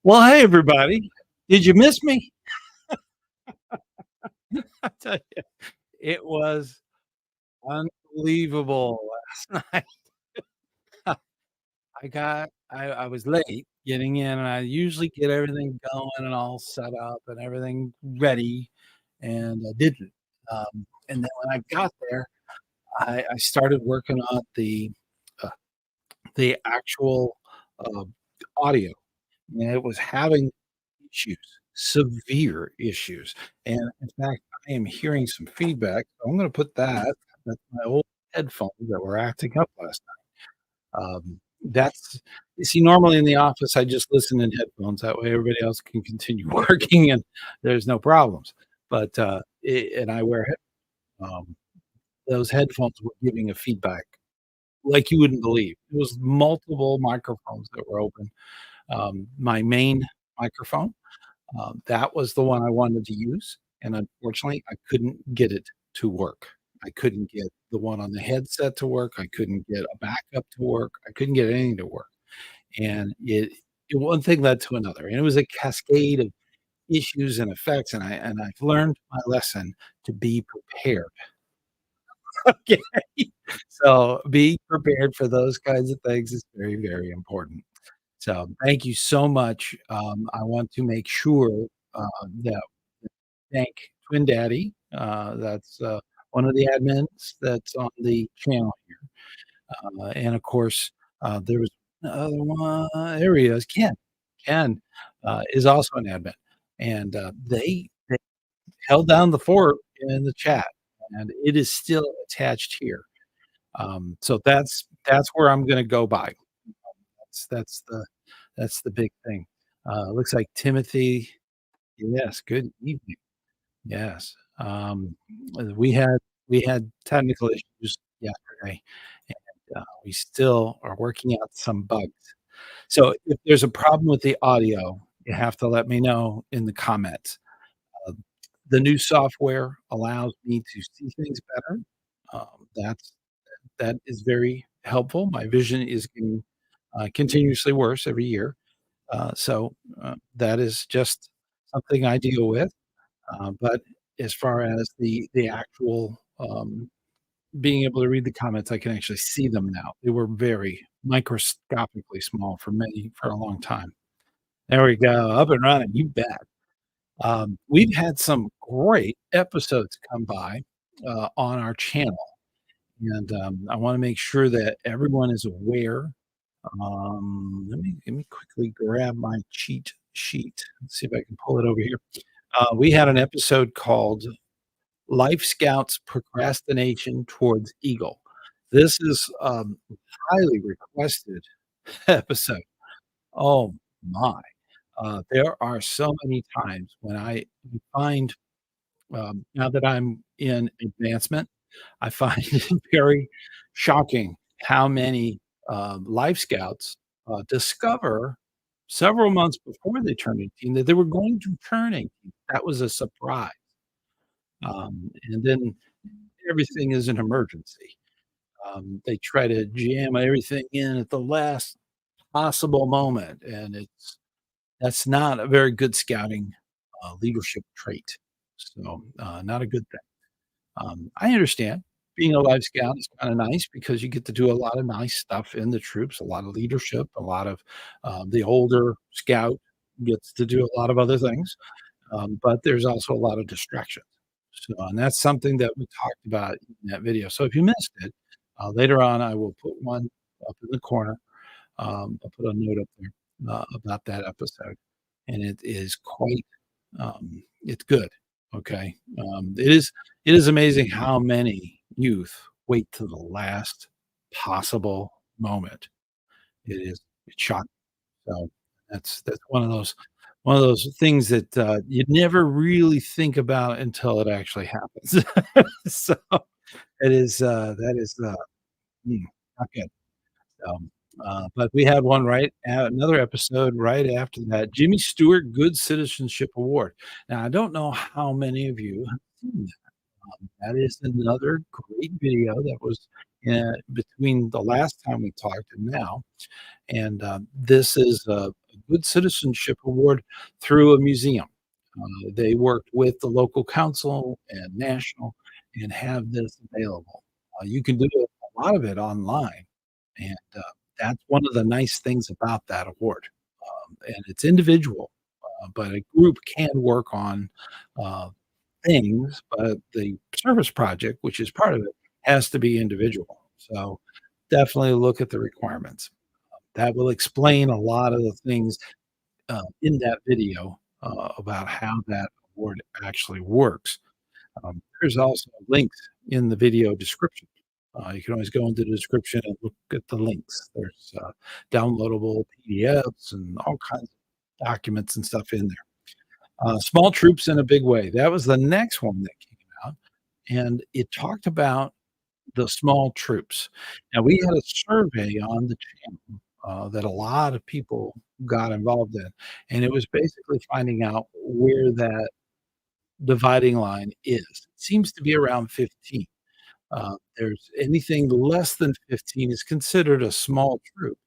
Well, hey, everybody. Did you miss me? I tell you, it was unbelievable last night. I was late getting in, and I usually get everything going and all set up and everything ready, and I didn't. And then when I got there, I started working on uh, the actual, uh, audio, and it was having issues, severe issues, and in fact, I am hearing some feedback, so I'm gonna put that's my old headphones that were acting up last night. That's you see, normally in the office, I just listen in headphones, that way everybody else can continue working and there's no problems, but, and I wear those headphones were giving a feedback like you wouldn't believe. It was multiple microphones that were open. My main microphone that was the one I wanted to use, and unfortunately, I couldn't get it to work. I couldn't get the one on the headset to work, I couldn't get a backup to work, I couldn't get anything to work, and it one thing led to another, and it was a cascade of issues and effects, and I've learned my lesson to be prepared, okay? So, being prepared for those kinds of things is very, very important. So, thank you so much. I want to make sure, that thank Twin Daddy, that's, one of the admins that's on the channel here, and of course, there was another one there he is, Ken. Ken, is also an admin, and, they held down the fort in the chat, and it is still attached here. So that's where I'm gonna go by. That's the big thing. Looks like Timothy yes, good evening. Yes. We had we had technical issues yesterday, and, we still are working out some bugs. So if there's a problem with the audio, you have to let me know in the comments. Uh, the new software allows me to see things better. That is very helpful. My vision is getting, continuously worse every year. That is just something I deal with. But as far as the actual, being able to read the comments, I can actually see them now. They were very microscopically small for a long time. There we go, up and running, you bet. We've had some great episodes come by, on our channel, and, I wanna make sure that everyone is aware. Let me quickly grab my cheat sheet. Let's see if I can pull it over here. We had an episode called Life Scouts Procrastination Towards Eagle. This is, highly requested episode. Oh my. There are so many times when I find, now that I'm in advancement, I find it very shocking how many, Life Scouts, discover several months before they turn 18 that they were going to turn 18. That was a surprise. And then everything is an emergency. They try to jam everything in at the last possible moment, and that's not a very good scouting, leadership trait. So, not a good thing. I understand being a Life Scout is kinda nice because you get to do a lot of nice stuff in the troops, a lot of leadership, a lot of, the older scout gets to do a lot of other things, but there's also a lot of distractions. So, and that's something that we talked about in that video. So if you missed it, later on, I will put one up in the corner. I'll put a note up there, about that episode, and it is quite, it's good, okay? It is amazing how many youth wait to the last possible moment. It's shocking. So that's one of those things that, you never really think about until it actually happens. So, it is, that is, mm, not good. So, but we had one another episode right after that, Jimmy Stewart Good Citizenship Award. Now, I don't know how many of you have seen that. That is another great video that was, between the last time we talked and now, and, this is a Good Citizenship Award through a museum. They worked with the local council and national and have this available. You can do a lot of it online, and, that's one of the nice things about that award. And it's individual, but a group can work on, uh, things, but the service project, which is part of it, has to be individual. So, definitely look at the requirements. That will explain a lot of the things, in that video, about how that award actually works. There's also links in the video description. You can always go into the description and look at the links. There's, downloadable PDFs and all kinds of documents and stuff in there. Small troops in a big way. That was the next one that came out, and it talked about the small troops. Now, we had a survey on the channel, that a lot of people got involved in, and it was basically finding out where that dividing line is. It seems to be around 15. There's anything less than 15 is considered a small troop,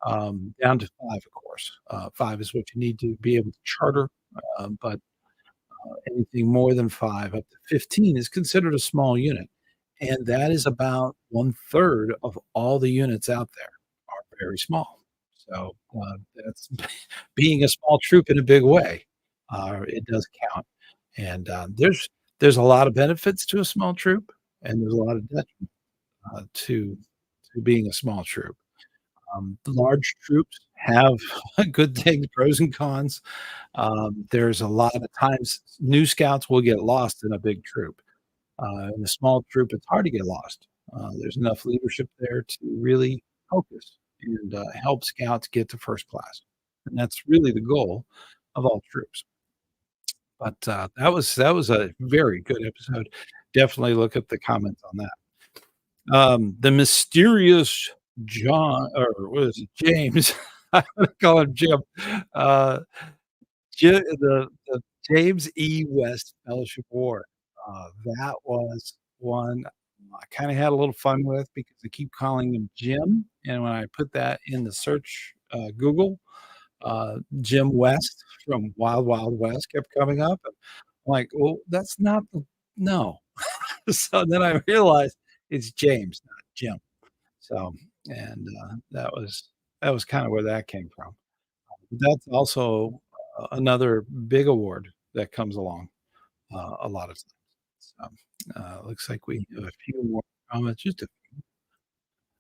down to 5, of course. 5 is what you need to be able to charter, but anything more than 5 up to 15 is considered a small unit, and that is about one-third of all the units out there are very small. So, that's being a small troop in a big way. It does count, and, there's a lot of benefits to a small troop, and there's a lot of detriment, to being a small troop. The large troops have good things, pros and cons. There's a lot of times new scouts will get lost in a big troop. In a small troop, it's hard to get lost. There's enough leadership there to really focus and help scouts get to first class. And that's really the goal of all troops. But that was a very good episode. Definitely look at the comments on that. The mysterious John, or what is it, James? I'm gonna call him Jim. Uh, the James E. West Fellowship Award. That was one I kinda had a little fun with because I keep calling him Jim, and when I put that in the search, Google, Jim West from Wild Wild West kept coming up, and I'm like, "Well, that's not the no." So then I realized it's James, not Jim. So, and, that was kinda where that came from. That's also another big award that comes along, a lot of times. So, looks like we have a few more comments, just a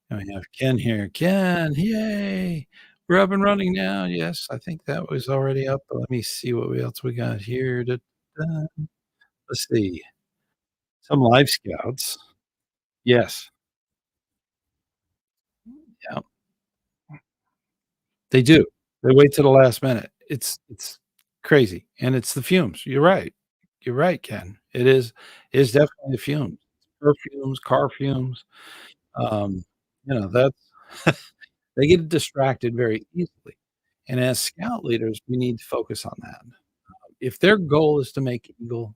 and we have Ken here. Ken, yay! We're up and running now. Yes, I think that was already up, but let me see what else we got here. Da, da. Let's see. Some Life Scouts. Yes. Yeah, they do. They wait till the last minute. It's crazy, and it's the fumes. You're right. You're right, Ken. It is definitely the fumes. Perfumes, car fumes, um, that's they get distracted very easily, and as scout leaders, we need to focus on that. If their goal is to make Eagle,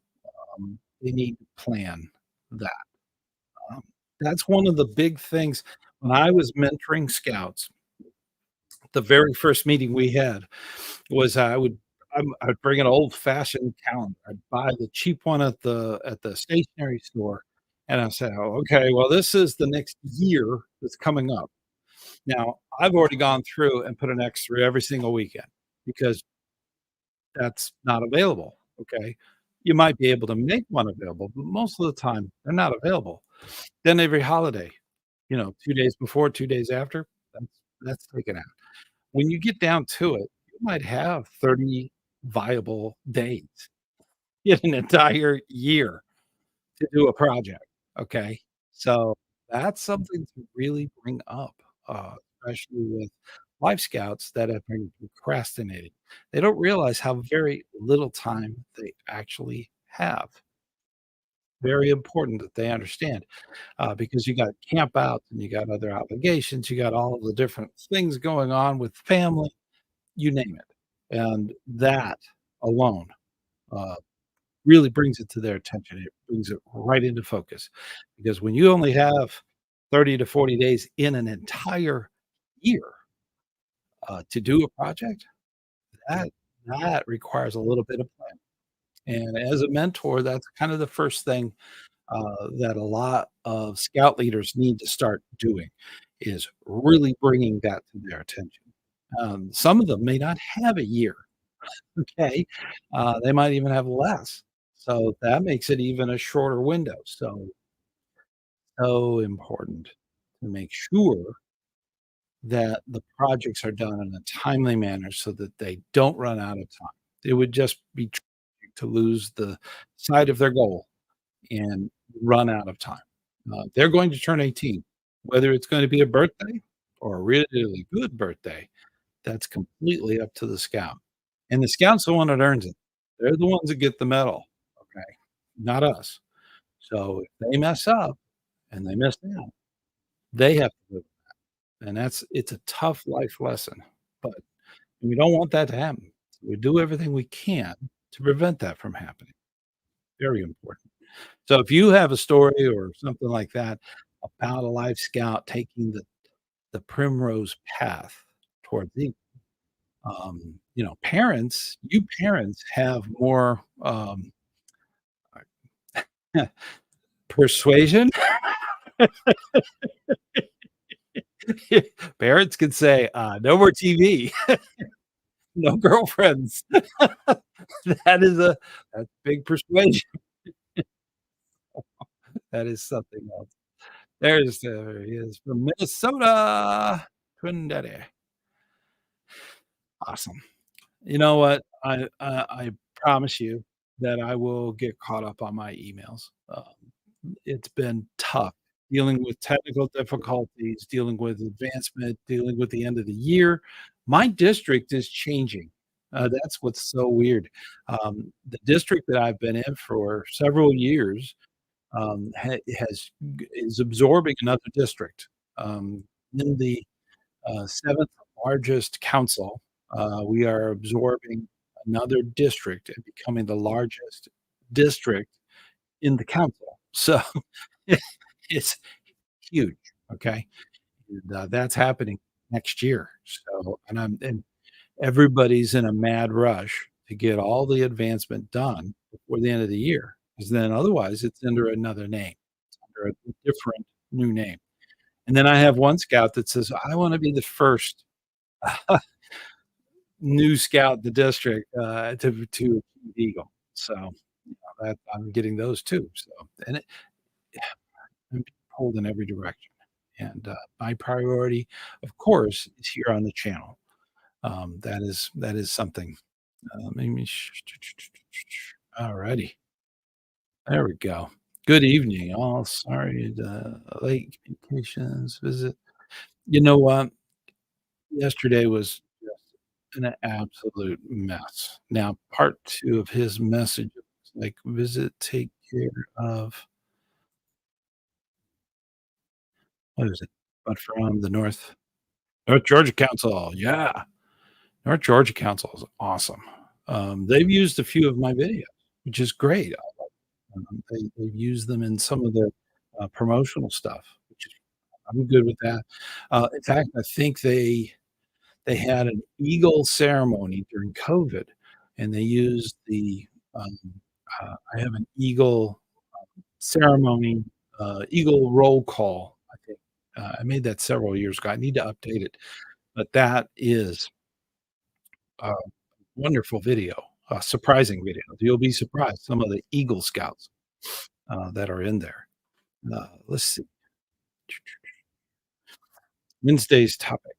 they need to plan that. Um, that's one of the big things when I was mentoring scouts, the very first meeting we had was I'd bring an old-fashioned calendar. I'd buy the cheap one at the stationery store, and I said, "Oh, okay, well, this is the next year that's coming up." Now, I've already gone through and put an X through every single weekend because that's not available, okay? You might be able to make one available, but most of the time, they're not available. Then every holiday, 2 days before, 2 days after, that's taken out. When you get down to it, you might have 30 viable days in an entire year to do a project, okay? So, that's something to really bring up, especially with Life Scouts that have been procrastinating. They don't realize how very little time they actually have. Very important that they understand, because you got camp outs and you got other obligations, you got all of the different things going on with family, you name it, and that alone, uh, really brings it to their attention. It brings it right into focus, because when you only have 30 to 40 days in an entire year, to do a project, that that requires a little bit of plan. And as a mentor, that's kind of the first thing, that a lot of scout leaders need to start doing is really bringing that to their attention. Some of them may not have a year, okay? They might even have less. So that makes it even a shorter window. So important to make sure that the projects are done in a timely manner so that they don't run out of time. It would just be tragic to lose the sight of their goal and run out of time. They're going to turn 18. Whether it's going to be a birthday or a really, really good birthday, that's completely up to the scout. And the scout's the one that earns it. They're the ones that get the medal, okay? Not us. So if they mess up and they miss out, they have to live. And it's a tough life lesson, but we don't want that to happen. We do everything we can to prevent that from happening. Very important. So if you have a story or something like that about a life scout taking the primrose path towards the parents you parents have more, persuasion. Parents can say, "No more TV, no girlfriends." That is a that's big persuasion. That is something else. There he is from Minnesota. Twin Daddy. Awesome. You know what? I promise you that I will get caught up on my emails. It's been tough dealing with technical difficulties, dealing with advancement, dealing with the end of the year. My district is changing. That's what's so weird. The district that I've been in for several years, is absorbing another district. In the 7th largest council, we are absorbing another district and becoming the largest district in the council. So it's huge, okay? And, that's happening next year. So and everybody's in a mad rush to get all the advancement done before the end of the year, because then otherwise it's under another name, under a different new name. And then I have one scout that says, "I wanna be the first new scout in the district, to achieve Eagle." So, that I'm getting those too, so and I'm being pulled in every direction, and, my priority, of course, is here on the channel. That is something, let me alrighty, there we go. Good evening, all. Sorry, the late communications visit. You know what? Yesterday was just an absolute mess. Now, part 2 of his message, like, visit, take care of what is it? But from the North Georgia Council, yeah. North Georgia Council is awesome. They've used a few of my videos, which is great. They've used them in some of their, promotional stuff, which is I'm good with that. In fact, I think they had an eagle ceremony during COVID, and they used um, I have an eagle ceremony, eagle roll call, I think. I made that several years ago. I need to update it, but that is a wonderful video, a surprising video. You'll be surprised some of the Eagle Scouts, that are in there. Let's see. Wednesday's topic.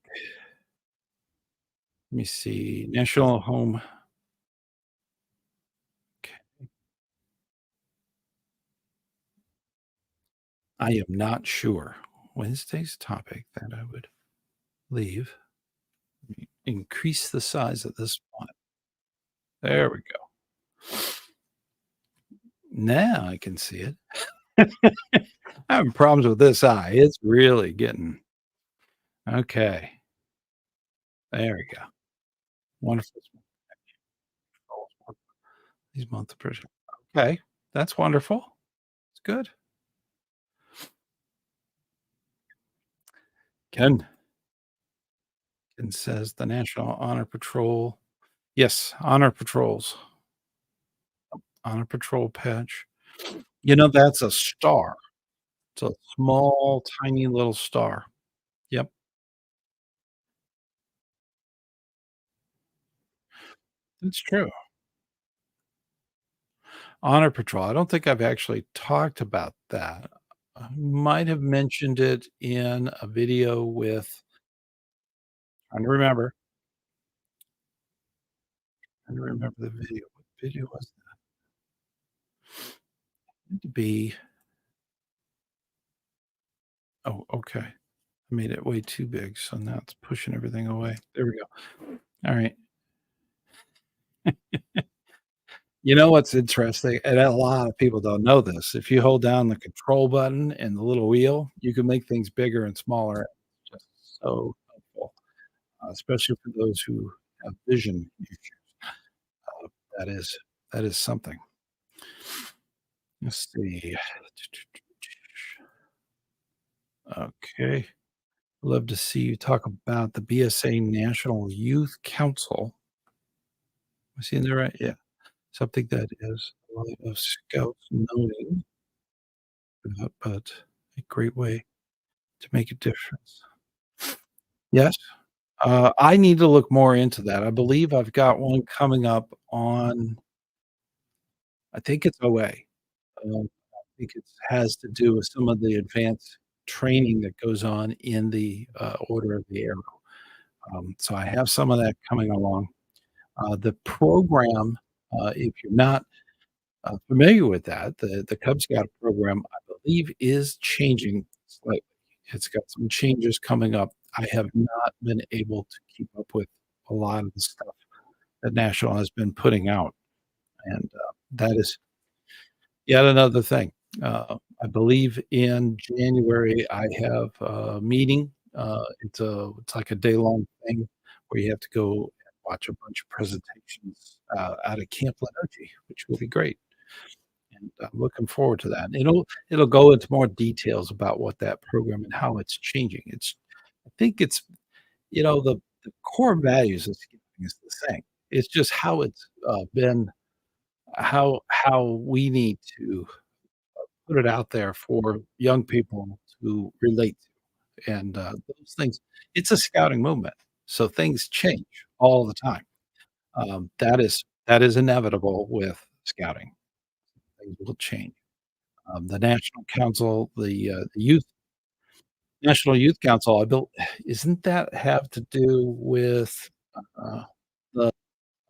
Let me see. National Home. I am not sure. Wednesday's topic that I would leave. Increase the size of this font. There we go. Now I can see it. I'm having problems with this eye. It's really getting okay. There we go. Wonderful. These month of pressure. Okay, that's wonderful. It's good. Ken says the National Honor Patrol Yes, honor patrols. Honor patrol patch. You know, that's a star. It's a small, tiny little star. Yep, that's true. Honor patrol. I don't think I've actually talked about that. I might have mentioned it in a video with trying to remember. Trying to remember the video. What video was that? It to be oh, okay. I made it way too big, so now it's pushing everything away. There we go. All right. You know what's interesting, and a lot of people don't know this, if you hold down the control button and the little wheel, you can make things bigger and smaller. It's just so helpful, especially for those who have vision issues. That is that is something. Let's see. Okay. Love to see you talk about the BSA National Youth Council. Am I seeing that right? Yeah. Something that is a lot of scouts noting about, but a great way to make a difference. Yes. I need to look more into that. I believe I've got one coming up on I think it's OA. I think it has to do with some of the advanced training that goes on in the, Order of the Arrow. So I have some of that coming along. The program, if you're not, familiar with that, the Cub Scout program, I believe, is changing slightly. It's got some changes coming up. I have not been able to keep up with a lot of the stuff that National has been putting out, and, that is yet another thing. I believe in January, I have a meeting. It's like a day-long thing where you have to go and watch a bunch of presentations, out of Camp Lenergy, which will be great, and I'm looking forward to that. It'll go into more details about what that program and how it's changing. I think it's the core values of skiing is the same. It's just how it's, been how we need to put it out there for young people to relate to, and, those things it's a scouting movement, so things change all the time. That is inevitable with scouting. Things will change. The National Council, the Youth National Youth Council, I built isn't that have to do with, uh, the,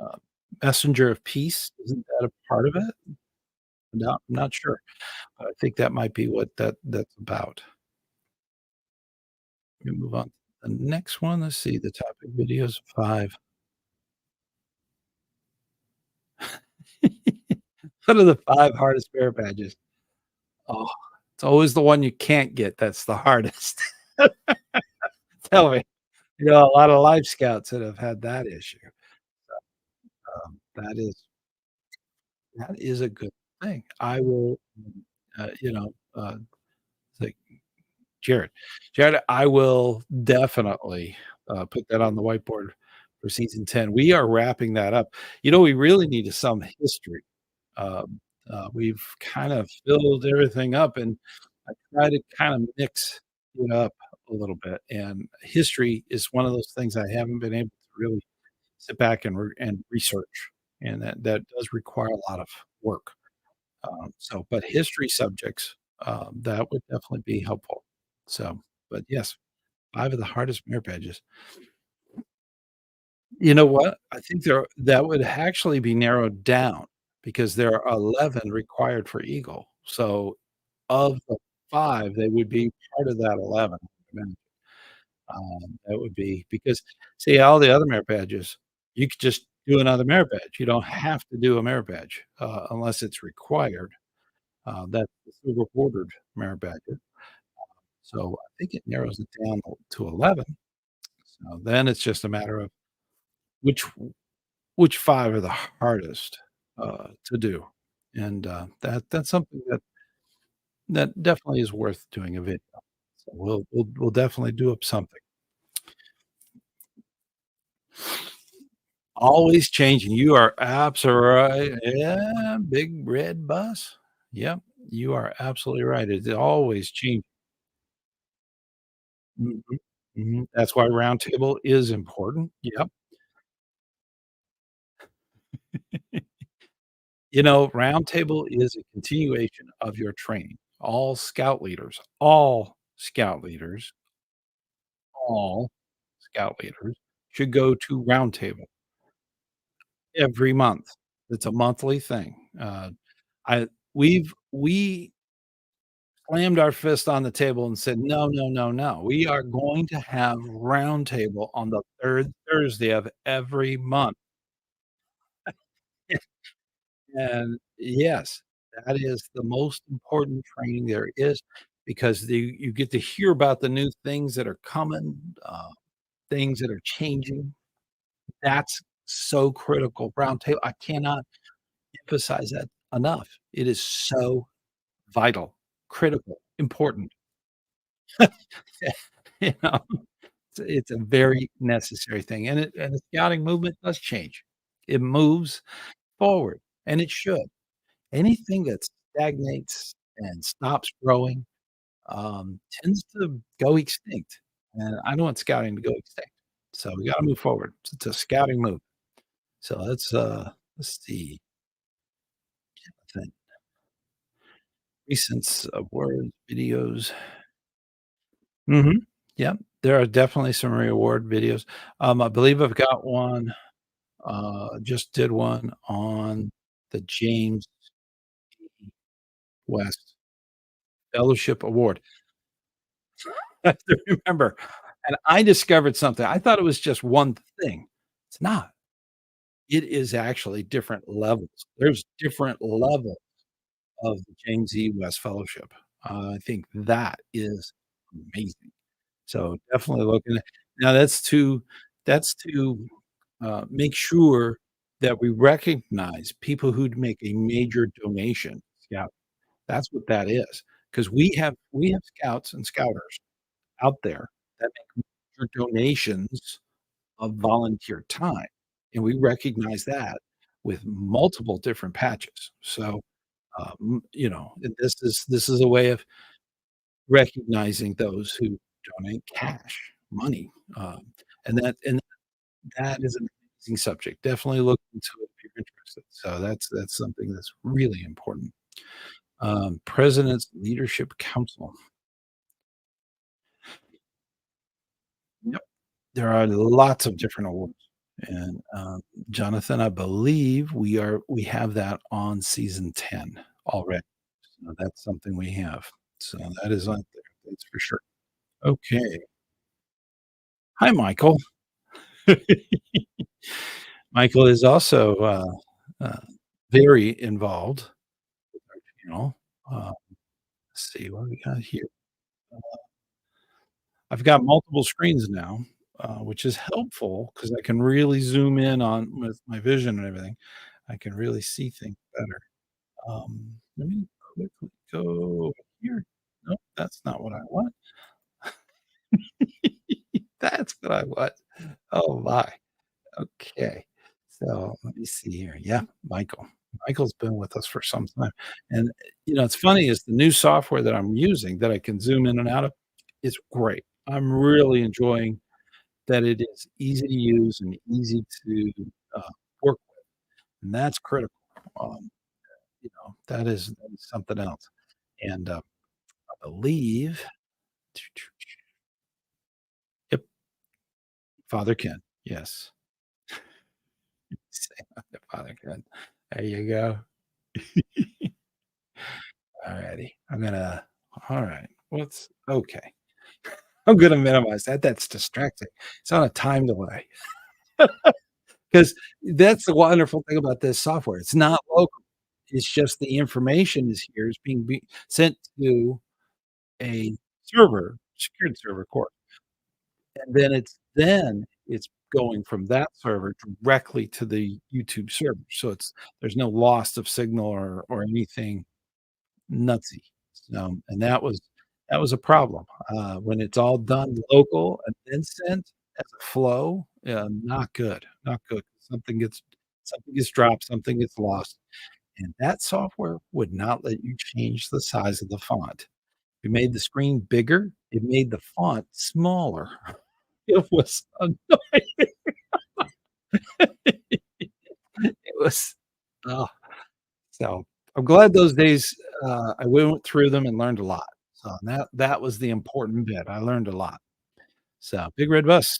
uh, Messenger of Peace? Isn't that a part of it? No, I'm not sure, but I think that might be what that's about. Let me move on to the next one. Let's see, the topic videos 5. What are the 5 hardest bear badges? Oh, it's always the one you can't get that's the hardest. Tell me. A lot of life scouts that have had that issue. That is a good thing. I will, like Jared. Jared, I will definitely, put that on the whiteboard for season 10. We are wrapping that up. We really need some history. We've kind of filled everything up, and I try to kind of mix it up a little bit, and history is one of those things I haven't been able to really sit back and research, and that does require a lot of work. But history subjects, that would definitely be helpful. But yes, 5 of the hardest merit badges. You know what? I think that would actually be narrowed down because there are 11 required for Eagle. So, of the 5, they would be part of that 11, I would imagine. That would be because, see, all the other merit badges, you could just do another merit badge. You don't have to do a merit badge, unless it's required. That's the silver bordered merit badges. So, I think it narrows it down to 11. So, then it's just a matter of which which 5 are the hardest, to do, and, that's something that definitely is worth doing a video. So, we'll definitely do up something. Always changing. You are absolutely right. Yeah, big red bus. Yep, you are absolutely right. It's always changing. Mhm, mhm. That's why roundtable is important. Yep. Roundtable is a continuation of your training. All scout leaders should go to roundtable every month. It's a monthly thing. I we slammed our fist on the table and said, "No, no, no, no. We are going to have roundtable on the 3rd Thursday of every month." And yes, that is the most important training there is because you get to hear about the new things that are coming, things that are changing. That's so critical. Roundtable, I cannot emphasize that enough. It is so vital, critical, important. You know, it's a very necessary thing, and the scouting movement does change. It moves forward, and it should. Anything that stagnates and stops growing, tends to go extinct, and I don't want scouting to go extinct. So we gotta move forward. It's a scouting move. So let's see, I think recent awards, videos. Mhm. Yep, there are definitely some reward videos. I believe I've got one, just did one on the James E. West Fellowship Award. I have to remember, and I discovered something. I thought it was just one thing. It's not. It is actually different levels. There's different levels of the James E. West Fellowship. I think that is amazing. So definitely looking at now that's to make sure that we recognize people who'd make a major donation. Yeah, that's what that is. Because we have scouts and scouters out there that make major donations of volunteer time, and we recognize that with multiple different patches. So, and this is a way of recognizing those who donate cash, money, and that is an amazing subject. Definitely look into it if you're interested. So that's something that's really important. President's Leadership Council. Yep. There are lots of different awards, and, Jonathan, I believe we have that on season 10 already. So that's something we have. So that is out there, that's for sure. Okay. Hi, Michael. Michael is also, very involved with our channel. Let's see what we got here. I've got multiple screens now, which is helpful because I can really zoom in on with my vision and everything. I can really see things better. Let me quickly go here. Nope, that's not what I want. That's what I want. Oh my. Okay. So let me see here. Yeah, Michael. Michael's been with us for some time. And it's funny is the new software that I'm using that I can zoom in and out of is great. I'm really enjoying that it is easy to use and easy to work with. And that's critical. Um, that is something else. And I believe, yep, Father Ken. Yes. Same with the Father Ken. There you go. Alrighty. All right. What's okay. I'm gonna minimize that. That's distracting. It's on a time delay because that's the wonderful thing about this software. It's not local. It's just the information is here. It's being sent to a server, secured server, of course, and then it's going from that server directly to the YouTube server. So there's no loss of signal or anything nutsy. And that was a problem, when it's all done local and then sent. as a flow, not good, not good. Something gets dropped, something gets lost, and that software would not let you change the size of the font. It made the screen bigger, it made the font smaller. It was annoying. It was oh, so I'm glad those days, I went through them and learned a lot. So that was the important bit. I learned a lot. So, big red bus.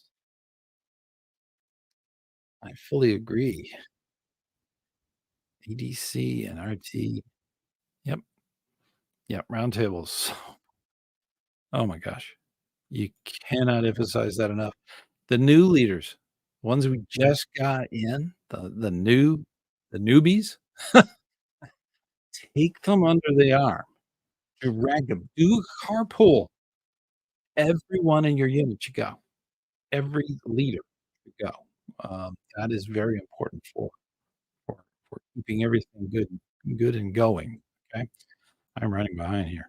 I fully agree. EDC and RT. Yep, yep, roundtables. Oh my gosh. You cannot emphasize that enough. The new leaders, ones we just got in, the newbies, take them under the arm, drag them, do carpool. Everyone in your unit should go. Every leader should go. That is very important for for keeping everything good and going, okay? I'm running behind here.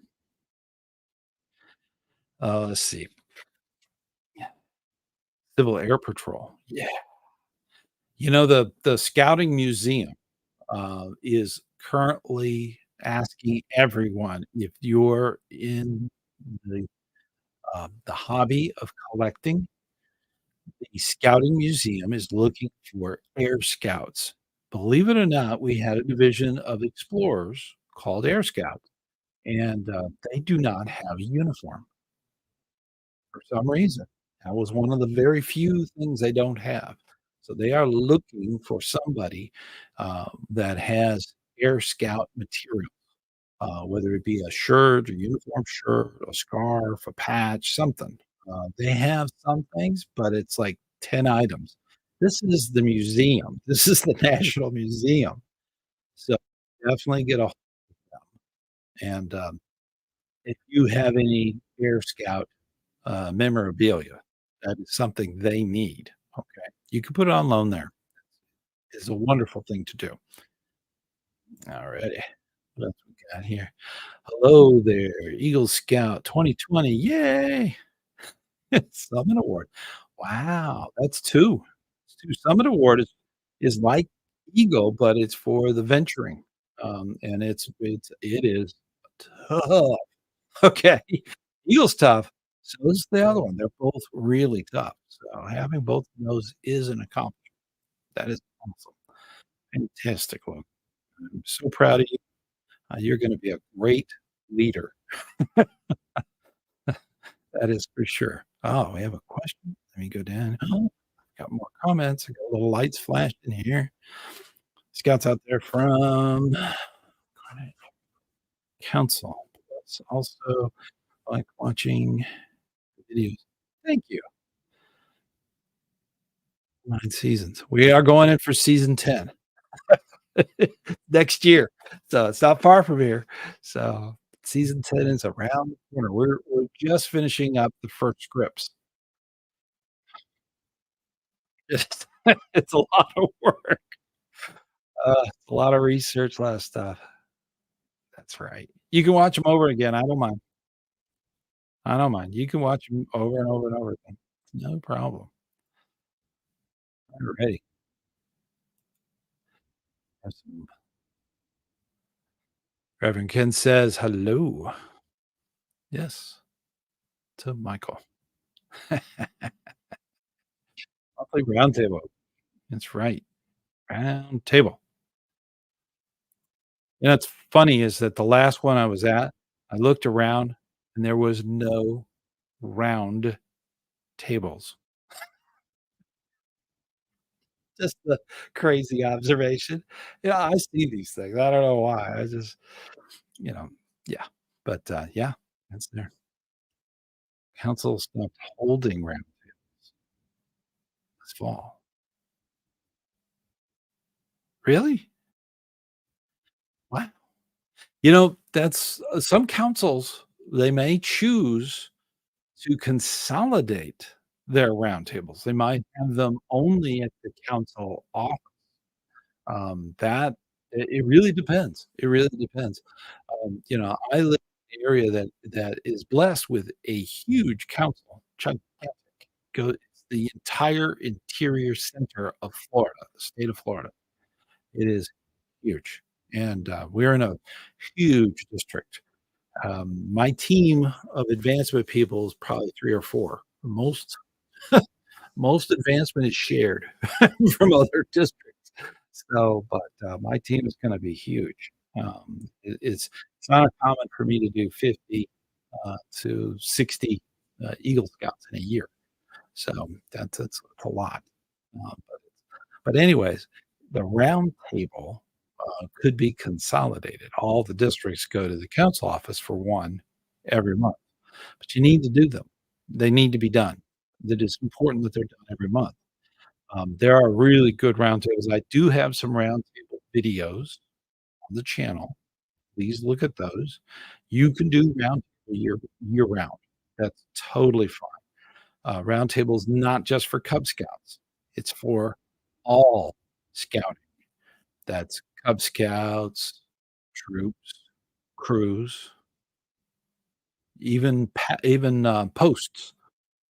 Let's see. Yeah. Civil Air Patrol. Yeah. You know, the Scouting Museum, is currently asking everyone if you're in the hobby of collecting, the Scouting Museum is looking for Air Scouts. Believe it or not, we had a division of explorers called Air Scouts, and, they do not have a uniform for some reason. That was one of the very few things they don't have. So they are looking for somebody, that has Air Scout material, whether it be a shirt, a uniform shirt, a scarf, a patch, something. They have some things, but it's like 10 items. This is the museum. This is the National Museum. So definitely get a and, if you have any Air Scout, memorabilia, that is something they need, okay? You can put it on loan there. It's a wonderful thing to do. Alrighty. What else we got here? Hello there, Eagle Scout 2020. Yay! Summit Award. Wow, that's 2. It's 2. Summit Award is like Eagle, but it's for the venturing, and it is tough. Okay. Eagle's tough, so is the other one. They're both really tough, so having both of those is an accomplishment. That is awesome. Fantastic look. I'm so proud of you. You're gonna be a great leader. That is for sure. Oh, we have a question. Let me go down. Oh, got more comments. I got little lights flashing here. Scouts out there from Council. Plus also like watching videos. Thank you. 9 seasons. We are going in for season 10 next year. So it's not far from here. So season 10 is around the corner. We're just finishing up the first scripts. It's it's a lot of work. A lot of research, a lot of stuff. That's right. You can watch them over again. I don't mind. I don't mind. You can watch them over and over and over again. No problem. Alrighty. Have some Reverend Ken says hello. Yes, to Michael. Monthly roundtable. That's right. Round table. You know, it's funny is that the last one I was at, I looked around and there was no round tables. Just a crazy observation. Yeah, I see these things. I don't know why. I just, you know, yeah. But yeah, that's there. Council stopped holding round tables this fall. Really? What? You know, that's some councils, they may choose to consolidate their roundtables. They might have them only at the council office. That it really depends. It really depends. You know, I live in an area that is blessed with a huge council, gigantic. Go the entire interior center of Florida, the state of Florida. It is huge, and, we're in a huge district. My team of advancement people is probably 3 or 4. Most advancement is shared from other districts. So, but, my team is gonna be huge. It's not uncommon for me to do 50, to 60, Eagle Scouts in a year. So that's a lot. But anyways, the round table, could be consolidated. All the districts go to the council office for one every month, but you need to do them. They need to be done. It is important that they're done every month. There are really good roundtables. I do have some roundtable videos on the channel. Please look at those. You can do roundtable year round. That's totally fine. Roundtable is not just for Cub Scouts. It's for all scouting. That's Cub Scouts, troops, crews, even posts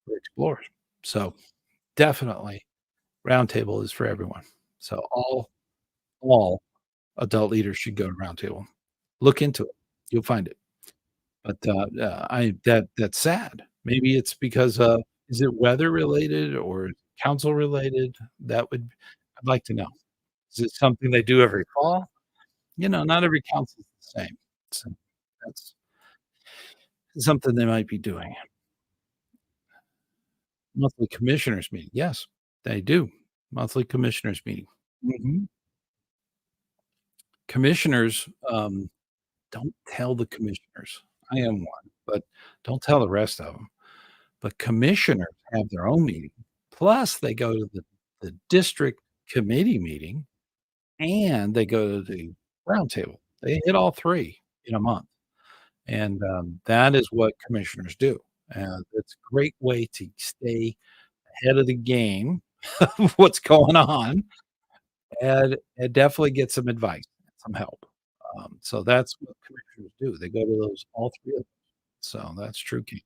for explorers. So, definitely, roundtable is for everyone. So all adult leaders should go to roundtable. Look into it. You'll find it. But, I that's sad. Maybe it's because, is it weather related or council related? That would I'd like to know. Is it something they do every fall? Not every council is the same. So, that's something they might be doing. Monthly commissioners meeting. Yes, they do. Monthly commissioners meeting. Mhm. Commissioners, don't tell the commissioners. I am one, but don't tell the rest of them. But commissioners have their own meeting, plus they go to the district committee meeting, and they go to the roundtable. They hit all 3 in a month, and, that is what commissioners do, and it's a great way to stay ahead of the game of what's going on, and definitely get some advice, some help. So that's what commissioners do. They go to those all 3 of them. So that's true key.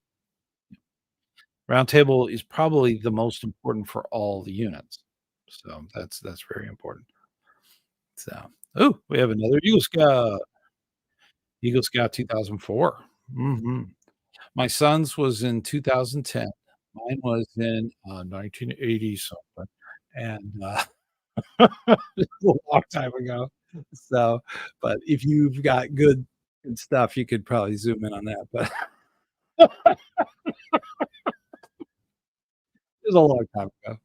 Roundtable is probably the most important for all the units. So that's very important. So, oh, we have another Eagle Scout 2004. Mhm. My son's was in 2010. Mine was in, 1980 something, and, it's a long time ago. So, but if you've got good stuff, you could probably zoom in on that, but it was a long time ago.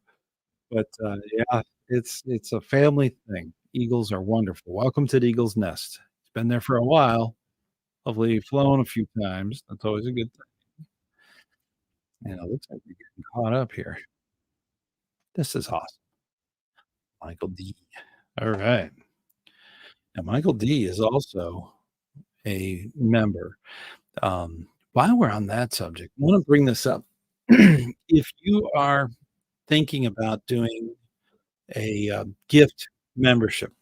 But, yeah, it's a family thing. Eagles are wonderful. Welcome to the Eagle's nest. It's been there for a while. Hopefully, you've flown a few times. That's always a good thing. And it looks like we're getting caught up here. This is awesome. Michael D. Alright. Now Michael D is also a member. While we're on that subject, I wanna bring this up. If you are thinking about doing a, gift membership,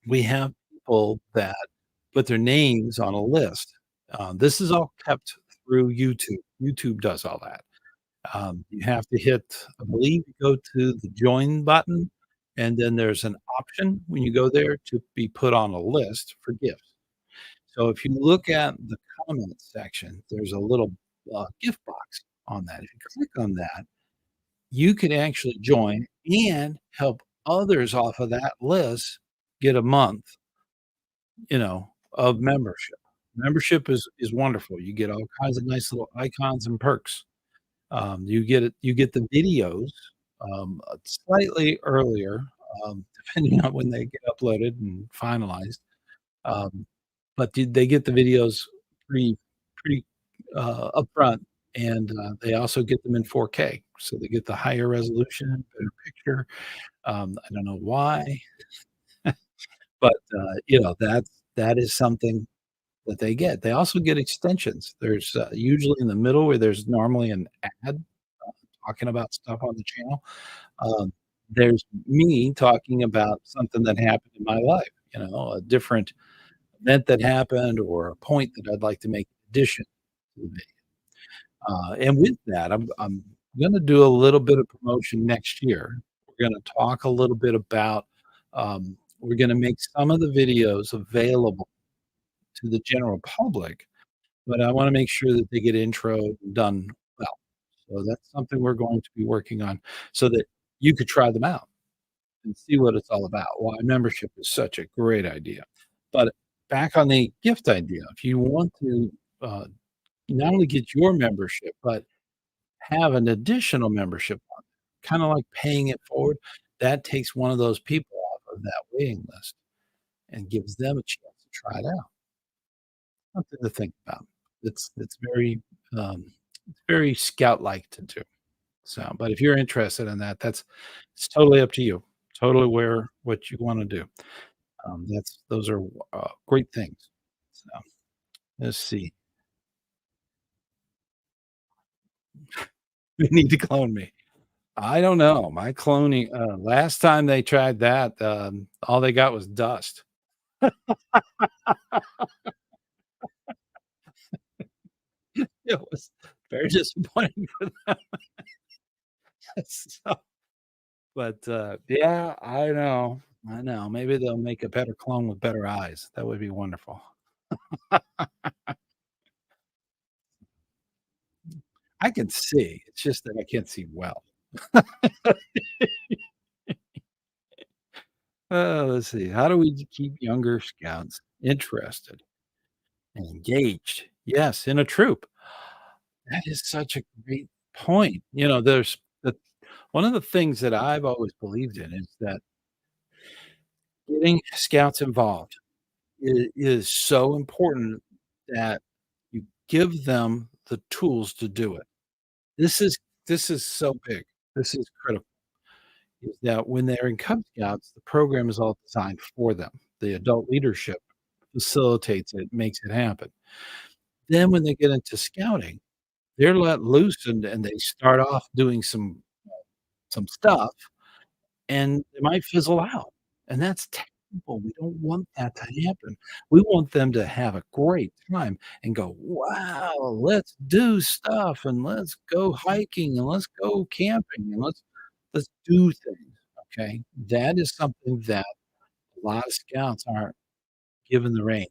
we have people that put their names on a list. This is all kept through YouTube. YouTube does all that. You have to hit, I believe you go to the join button, and then there's an option when you go there to be put on a list for gifts. So if you look at the comments section, there's a little, gift box on that. If you click on that, you can actually join and help others off of that list get a month, of membership. Membership is wonderful. You get all kinds of nice little icons and perks. You get the videos, slightly earlier, depending on when they get uploaded and finalized, um, but they get the videos pretty, upfront, and, they also get them in 4K, so they get the higher resolution, better picture. I don't know why, but, that is something that they get. They also get extensions. There's, usually in the middle where there's normally an ad, talking about stuff on the channel. Um, there's me talking about something that happened in my life, a different event that happened or a point that I'd like to make in addition to the video. And with that, I'm gonna do a little bit of promotion next year. We're gonna talk a little bit about, we're gonna make some of the videos available to the general public, but I wanna make sure that they get introed and done well. So that's something we're going to be working on so that you could try them out and see what it's all about, why membership is such a great idea. But back on the gift idea, if you want to, uh, not only get your membership, but have an additional membership on it, kinda like paying it forward, that takes one of those people off of that waiting list and gives them a chance to try it out. Something to think about. It's very, it's very scout-like to do. So, but if you're interested in that, that's it's totally up to you. Totally where what you wanna do. That's those are, great things. So, let's see. You need to clone me. I don't know. My cloning, last time they tried that, all they got was dust. It was very disappointing for them. So, but, yeah, I know. Maybe they'll make a better clone with better eyes. That would be wonderful. I can see, it's just that I can't see well. Let's see. How do we keep younger scouts interested and engaged? Yes, in a troop. That is such a great point. You know, there's the one of the things that I've always believed in is that getting scouts involved is so important that you give them the tools to do it. This is this is so big. This is critical. Is that when they're in Cub Scouts, the program is all designed for them. The adult leadership facilitates it, makes it happen. Then when they get into scouting, they're let loose and they start off doing some stuff, and they might fizzle out, and that's terrible. We don't want that to happen. We want them to have a great time and go, "Wow, let's do stuff, and let's go hiking, and let's go camping, and let's do things," okay? That is something that a lot of scouts aren't given the reins.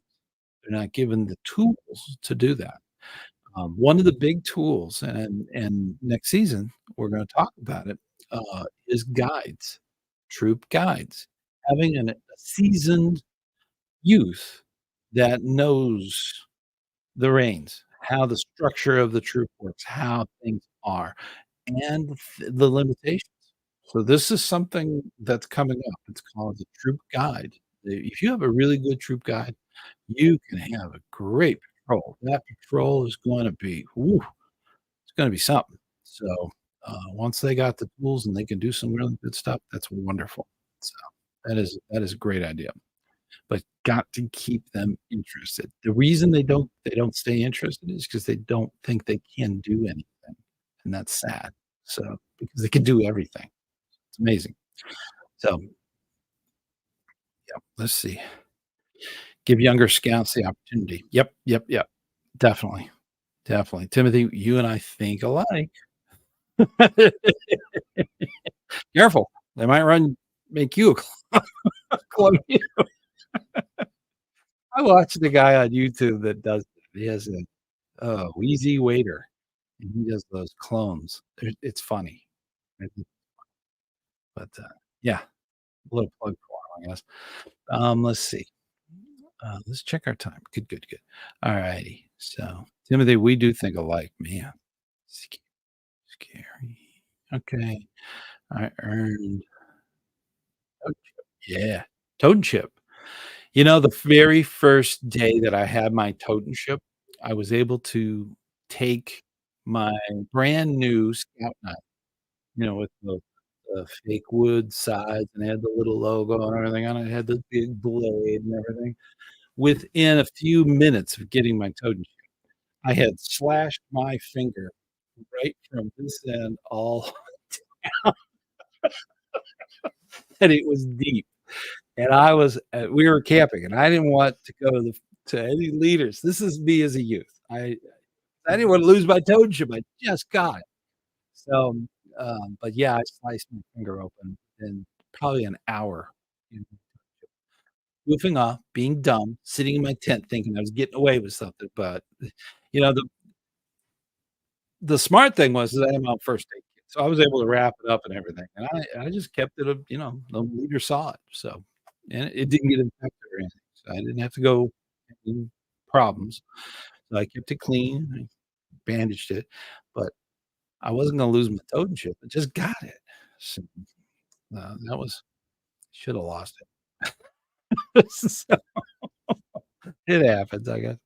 They're not given the tools to do that. One of the big tools, and next season, we're gonna talk about it, is guides, troop guides. Having a seasoned youth that knows the reins, how the structure of the troop works, how things are, and the limitations. So this is something that's coming up. It's called the troop guide. If you have a really good troop guide, you can have a great patrol. That patrol is gonna be, woo, it's gonna be something. So, once they got the tools and they can do some really good stuff, that's wonderful. So, that is a great idea, but got to keep them interested. The reason they don't stay interested is because they don't think they can do anything, and that's sad. So, because they can do everything. It's amazing. So, yeah, let's see. Give younger scouts the opportunity. Yep, yep, yep. Definitely, definitely. Timothy, you and I think alike. Careful, they might make you a clone. I watched the guy on YouTube that does that. He has a Wheezy Waiter, and he does those clones. It's funny. It but, yeah, a little plug for him, I guess. Let's see. Let's check our time. Good, good, good. Alrighty. So, Timothy, we do think alike, man. Sc Scary. Okay. I earned toad chip. Yeah, toad chip. You know, the very first day that I had my totemship, I was able to take my brand new Scout knife, with the fake wood sides, and it had the little logo and everything on it. It had the big blade and everything. Within a few minutes of getting my totemship, I had slashed my finger right from this end all and it was deep. And I was we were camping, and I didn't want to go to any leaders. This is me as a youth. I didn't wanna lose my toadship. I just got it. So, but yeah, I sliced my finger open in probably an hour, you know, goofing off, being dumb, sitting in my tent thinking I was getting away with something, but, you know, the smart thing was that I'm on first aid kit, so I was able to wrap it up and everything, and I just kept it the leader saw it, so and it didn't get infected or anything, so I didn't have to go any problems. So I kept it clean, I bandaged it, but I wasn't gonna lose my totemship, I just got it. So, that was shoulda lost it. So, it happens, I guess.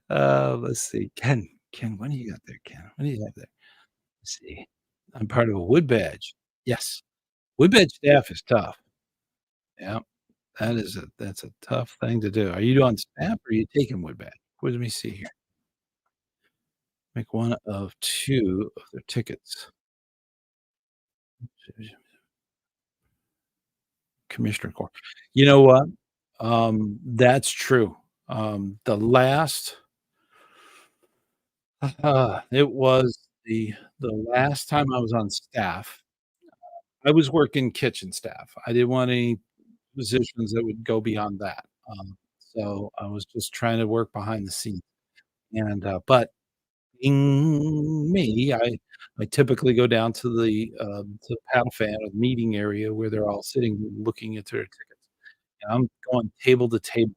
Let's see, Ken, what do you got there, Ken? What do you have there? Let's see. I'm part of a wood badge. Yes. Wood badge staff is tough. Yeah, that's a tough thing to do. Are you on staff or are you taking wood badge? Let me see here. Make one of 2 of their tickets. Commissioner Court. You know what? That's true. The last it was the last time I was on staff, I was working kitchen staff. I didn't want any positions that would go beyond that. So I was just trying to work behind the scenes. And, but being me, I typically go down to the paddle fan or the meeting area where they're all sitting looking at their tickets. And I'm going table to table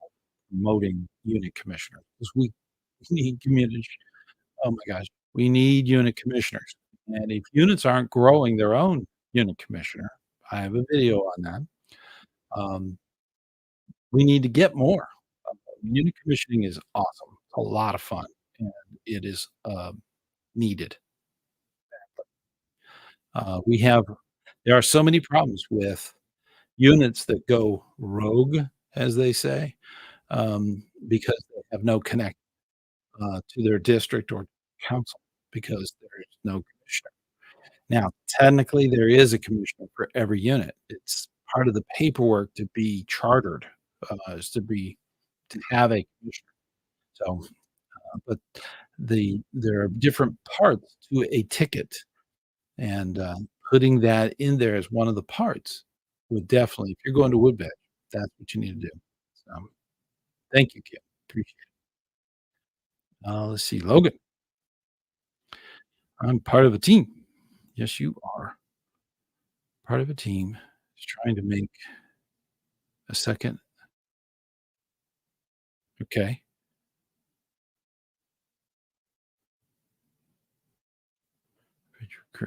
promoting unit commissioners because we need community. Oh my gosh, we need unit commissioners. And if units aren't growing their own unit commissioner, I have a video on that. Um, we need to get more. Unit commissioning is awesome. It's a lot of fun, and it is needed. We have there are so many problems with units that go rogue, as they say, because they have no connect to their district or council because there is no commissioner. Now, technically, there is a commissioner for every unit. It's part of the paperwork to be chartered, is to have a commissioner. So, but there are different parts to a ticket, and, putting that in there as one of the parts would definitely if you're going to Woodbridge, that's what you need to do. So, thank you, Kim. Appreciate it. Let's see, Logan, I'm part of a team. Yes, you are part of a team. Just trying to make a second. Okay.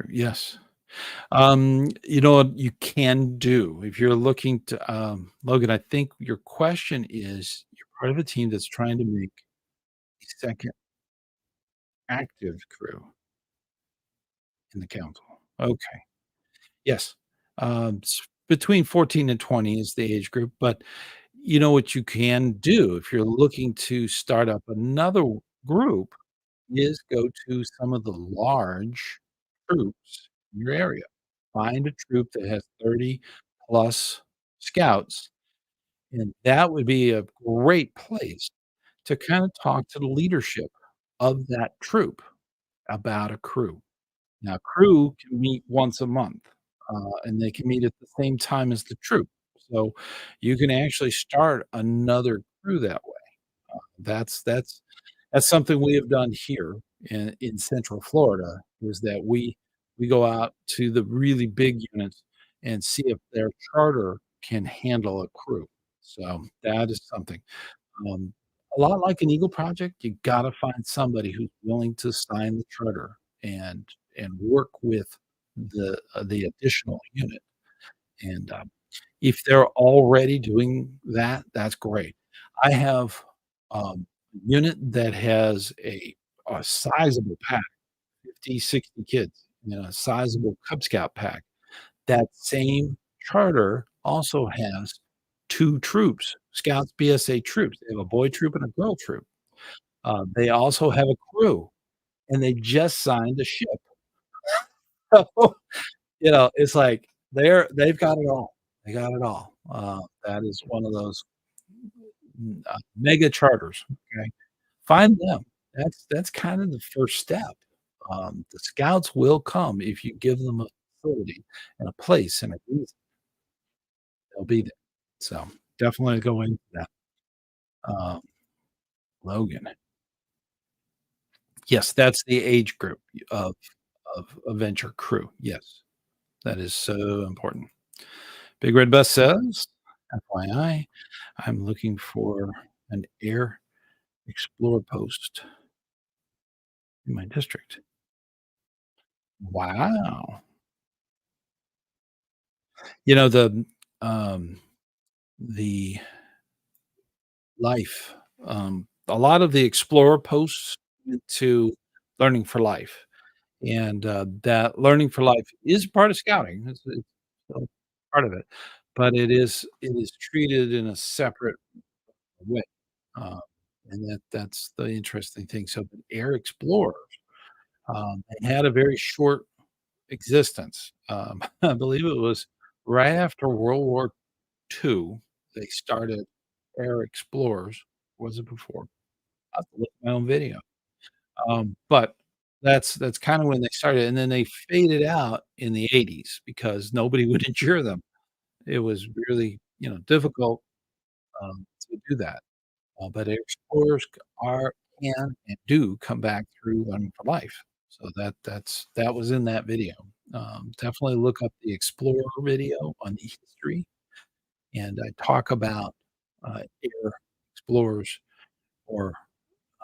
Yes. You know what you can do if you're looking to, Logan, I think your question is you're part of a team that's trying to make a second active crew in the council. Okay. Yes. Between 14 and 20 is the age group, but you know what you can do if you're looking to start up another group is go to some of the large troops in your area. Find a troop that has 30 plus scouts, and that would be a great place to kinda talk to the leadership of that troop about a crew. Now, crew can meet once a month, and they can meet at the same time as the troop. So, you can actually start another crew that way. That's that's that's something we have done here in Central Florida, is that we go out to the really big units and see if their charter can handle a crew. So, that is something. Um, a lot like an Eagle project, you gotta find somebody who's willing to sign the charter and work with the additional unit, and, if they're already doing that, that's great. I have, a unit that has a sizable pack, 50, 60 kids, a sizable Cub Scout pack. That same charter also has 2 troops, Scouts BSA troops. They have a boy troop and a girl troop. They also have a crew, and they just signed a ship. So, it's like they've got it all. They got it all. That is one of those, mega charters, okay? Find them. That's kind of the first step. The scouts will come if you give them a facility and a place and a reason, they'll be there. So, definitely go into that. Um, Logan. Yes, that's the age group of Adventure Crew. Yes, that is so important. Big Red Bus says, FYI, I'm looking for an air explorer post in my district. Wow. You know, um, the life, a lot of the explorer posts into learning for life, and, that learning for life is part of scouting. It's still part of it, but it is treated in a separate way, uh, and that's the interesting thing. So, the air explorers, they had a very short existence. I believe it was right after World War II, they started air explorers. Was it before? I have to look at my own video. But that's kinda when they started, and then they faded out in the '80s because nobody would insure them. It was really, difficult, to do that. But explorers can and do come back through Learning for Life. So that was in that video. Definitely look up the Explorer video on the history, and I talk about, air explorers or,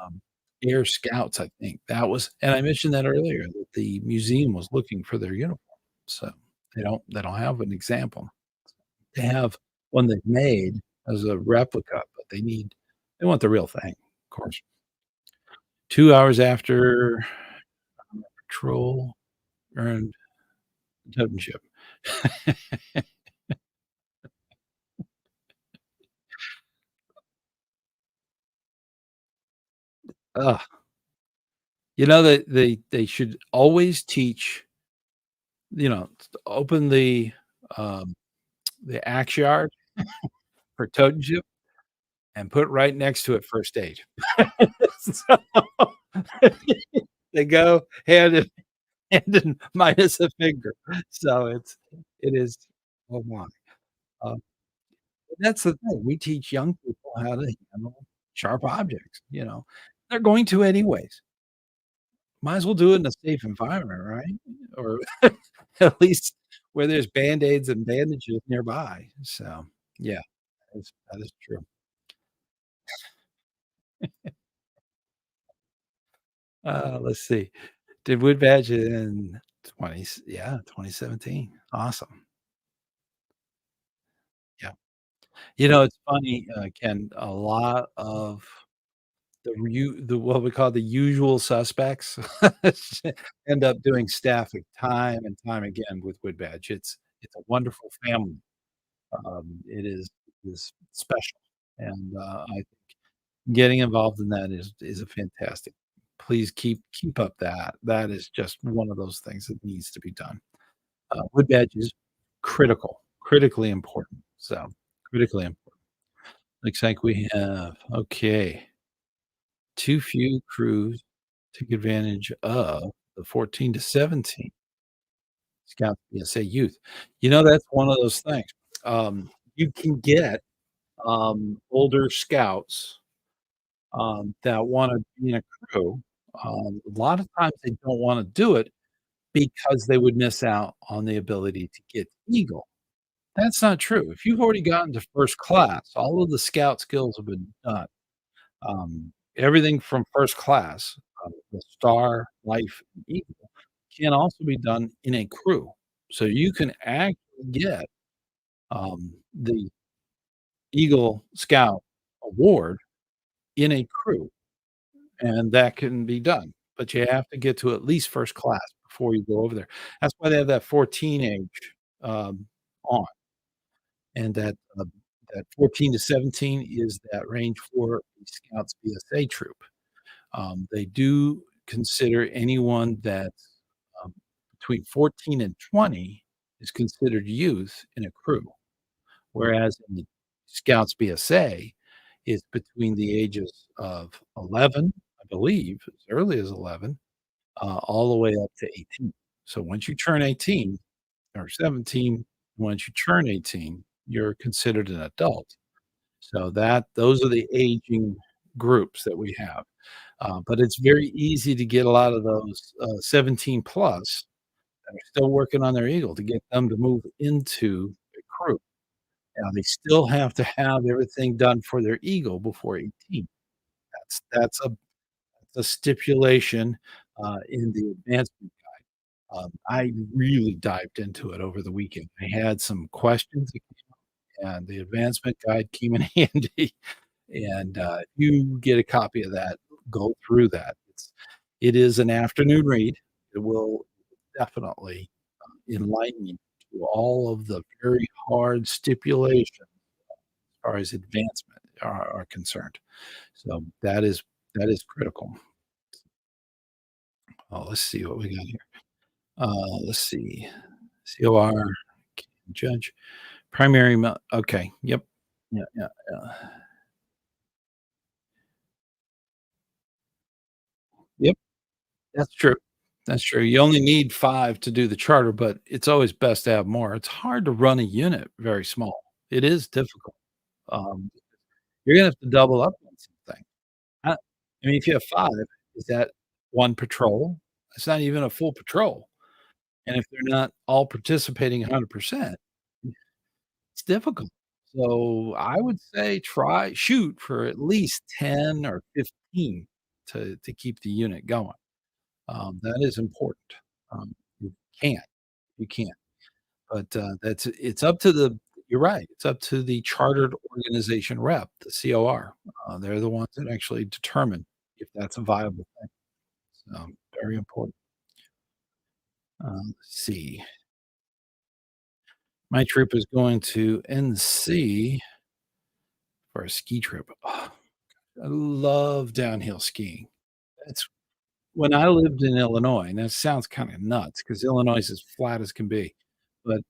um, air scouts, I think. That was and I mentioned that earlier, that the museum was looking for their uniform, so they don't have an example. They have one they've made as a replica, but they want the real thing, of course. 2 hours after patrol earned totemship. Ugh. That they should always teach, open the axe yard for totemship and put right next to it first aid. So, they go hand in minus a finger. So it is oh my. Um, that's the thing, we teach young people how to handle sharp objects, They're going to anyways. Might as well do it in a safe environment, right? Or at least where there's Band-Aids and bandages nearby. So, yeah, that is true. Let's see. Did Wood Badge in 2017. Awesome. Yeah. It's funny, Ken, a lot of the what we call the usual suspects end up doing staffing time and time again with Wood Badge. It's a wonderful family. It is special, and, I think getting involved in that is a fantastic. Please keep up that. That is just one of those things that needs to be done. Wood Badge is critically important, so critically important. Looks like we have okay. Too few crews took advantage of the 14 to 17 Scout PSA youth. That's one of those things. You can get, older scouts, that wanna be in a crew. A lot of times they don't wanna do it because they would miss out on the ability to get Eagle. That's not true. If you've already gotten to first class, all of the scout skills have been done. Everything from first class, the Star, Life, and Eagle can also be done in a crew. So you can actually get, the Eagle Scout award in a crew, and that can be done, but you have to get to at least first class before you go over there. That's why they have that 14 age, on, and that 14 to 17 is that range for the Scouts BSA troop. They do consider anyone that's, um, between 14 and 20 is considered youth in a crew, whereas in the Scouts BSA, it's between the ages of 11, I believe, as early as 11, all the way up to 18. So once you turn 18 or 17, once you turn 18, you're considered an adult. So those are the aging groups that we have. But it's very easy to get a lot of those 17 plus that are still working on their Eagle to get them to move into the crew. Now they still have to have everything done for their Eagle before 18. That's a stipulation in the advancement. I really dived into it over the weekend. I had some questions, and the advancement guide came in handy. And you get a copy of that, go through that. It is an afternoon read. It will definitely enlighten you to all of the very hard stipulations as far as advancement are concerned. So that is critical. Oh, let's see what we got here. Let's see. COR, judge, primary okay, yep. Yeah, yeah, yeah. Yep, that's true. That's true. You only need 5 to do the charter, but it's always best to have more. It's hard to run a unit very small. It is difficult. Um, you're gonna have to double up on something. I mean, if you have 5, is that 1 patrol? It's not even a full patrol, and if they're not all participating 100%, it's difficult. So, I would say shoot for at least 10 or 15 to keep the unit going. That is important. You can't, you can't. But, it's up to the you're right, it's up to the chartered organization rep, the COR. They're the ones that actually determine if that's a viable thing. So, very important. Let's see. My troop is going to NC for a ski trip. Oh, I love downhill skiing. That's when I lived in Illinois, and that sounds kinda nuts because Illinois is as flat as can be, but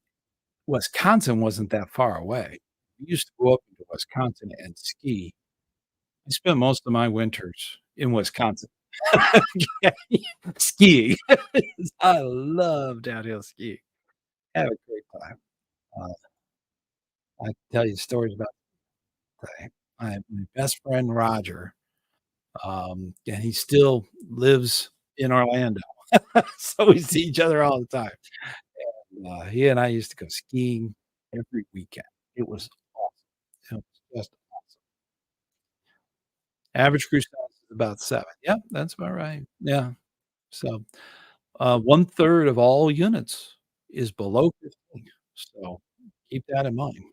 Wisconsin wasn't that far away. We used to go up into Wisconsin and ski. I spent most of my winters in Wisconsin. Okay. Skiing. I love downhill skiing. Had a great time. Uh, I can tell you stories about my best friend Roger, and he still lives in Orlando, so we see each other all the time. He and I used to go skiing every weekend. It was awesome. It was just awesome. Average crew size is about 7. Yep, that's about right. Yeah. So, 1/3 of all units is below 15, so keep that in mind.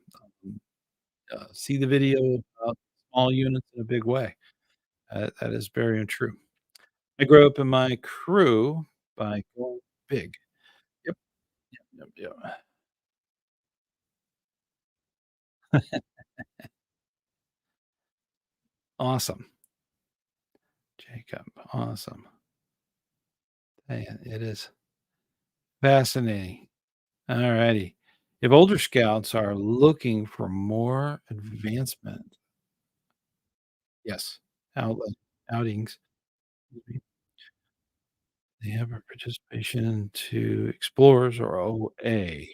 Um, see the video about small units in a big way. That is very untrue. I grew up in my crew by going big. Yep, yep, yep, yep. Awesome, Jacob, awesome. Man, it is fascinating. Alrighty. If older scouts are looking for more advancement, yes, outlet outings, they have a participation to explorers or OA.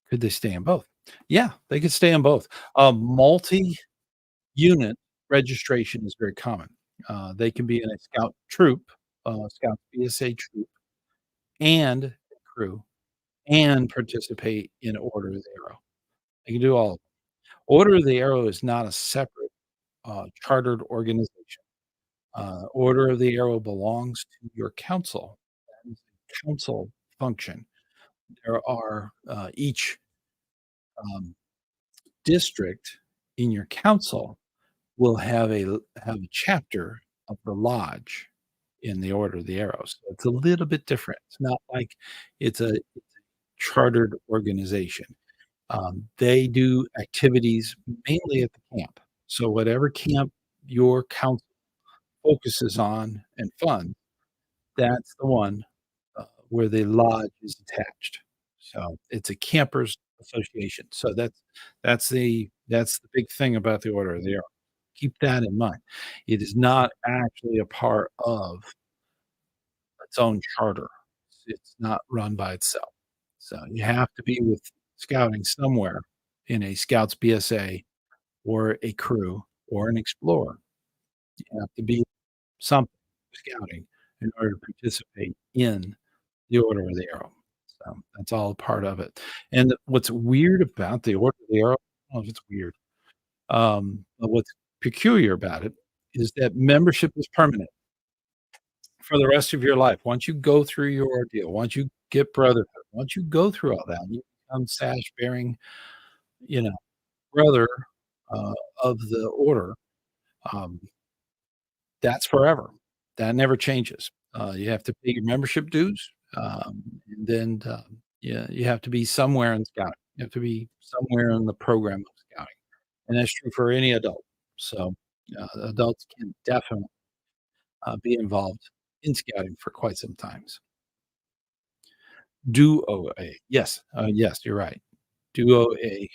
Could they stay in both? Yeah, they could stay in both. Multi-unit registration is very common. They can be in a scout troop, scout BSA troop, and crew, and participate in Order of the Arrow. They can do all of them. Order of the Arrow is not a separate, chartered organization. Order of the Arrow belongs to your council. That is a council function. There are, each, um, district in your council will have a chapter of the lodge in the Order of the Arrow, so it's a little bit different. It's not like it's a chartered organization. They do activities mainly at the camp. So whatever camp your council focuses on and funds, that's the one, where the lodge is attached. So it's a campers association. So that's the big thing about the Order of the Arrow. Keep that in mind. It is not actually a part of its own charter. It's not run by itself. So you have to be with scouting somewhere in a Scouts BSA or a crew or an explorer. You have to be something scouting in order to participate in the Order of the Arrow. So that's all part of it. And what's weird about the Order of the Arrow, I don't know if it's weird, but what's peculiar about it is that membership is permanent for the rest of your life. Once you go through your ordeal, once you get brotherhood, once you go through all that, and you become sash bearing, you know, brother uh, of the order, um, that's forever. That never changes. You have to pay your membership dues, and then yeah, you have to be somewhere in scouting. You have to be somewhere in the program of scouting, and that's true for any adult. So adults can definitely be involved in scouting for quite some times. Do OA. Yes, yes, you're right. Do OA.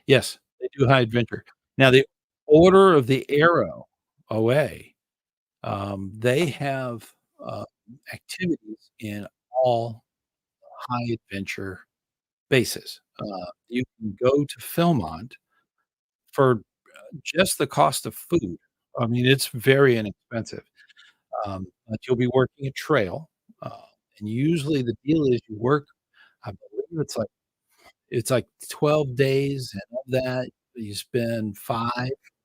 Yes, they do high adventure. Now the Order of the Arrow, OA, they have, activities in all high adventure bases. You can go to Philmont for, just the cost of food. I mean, it's very inexpensive, but you'll be working a trail, uh, and usually the deal is you work, I believe it's like 12 days, and of that, you spend 5,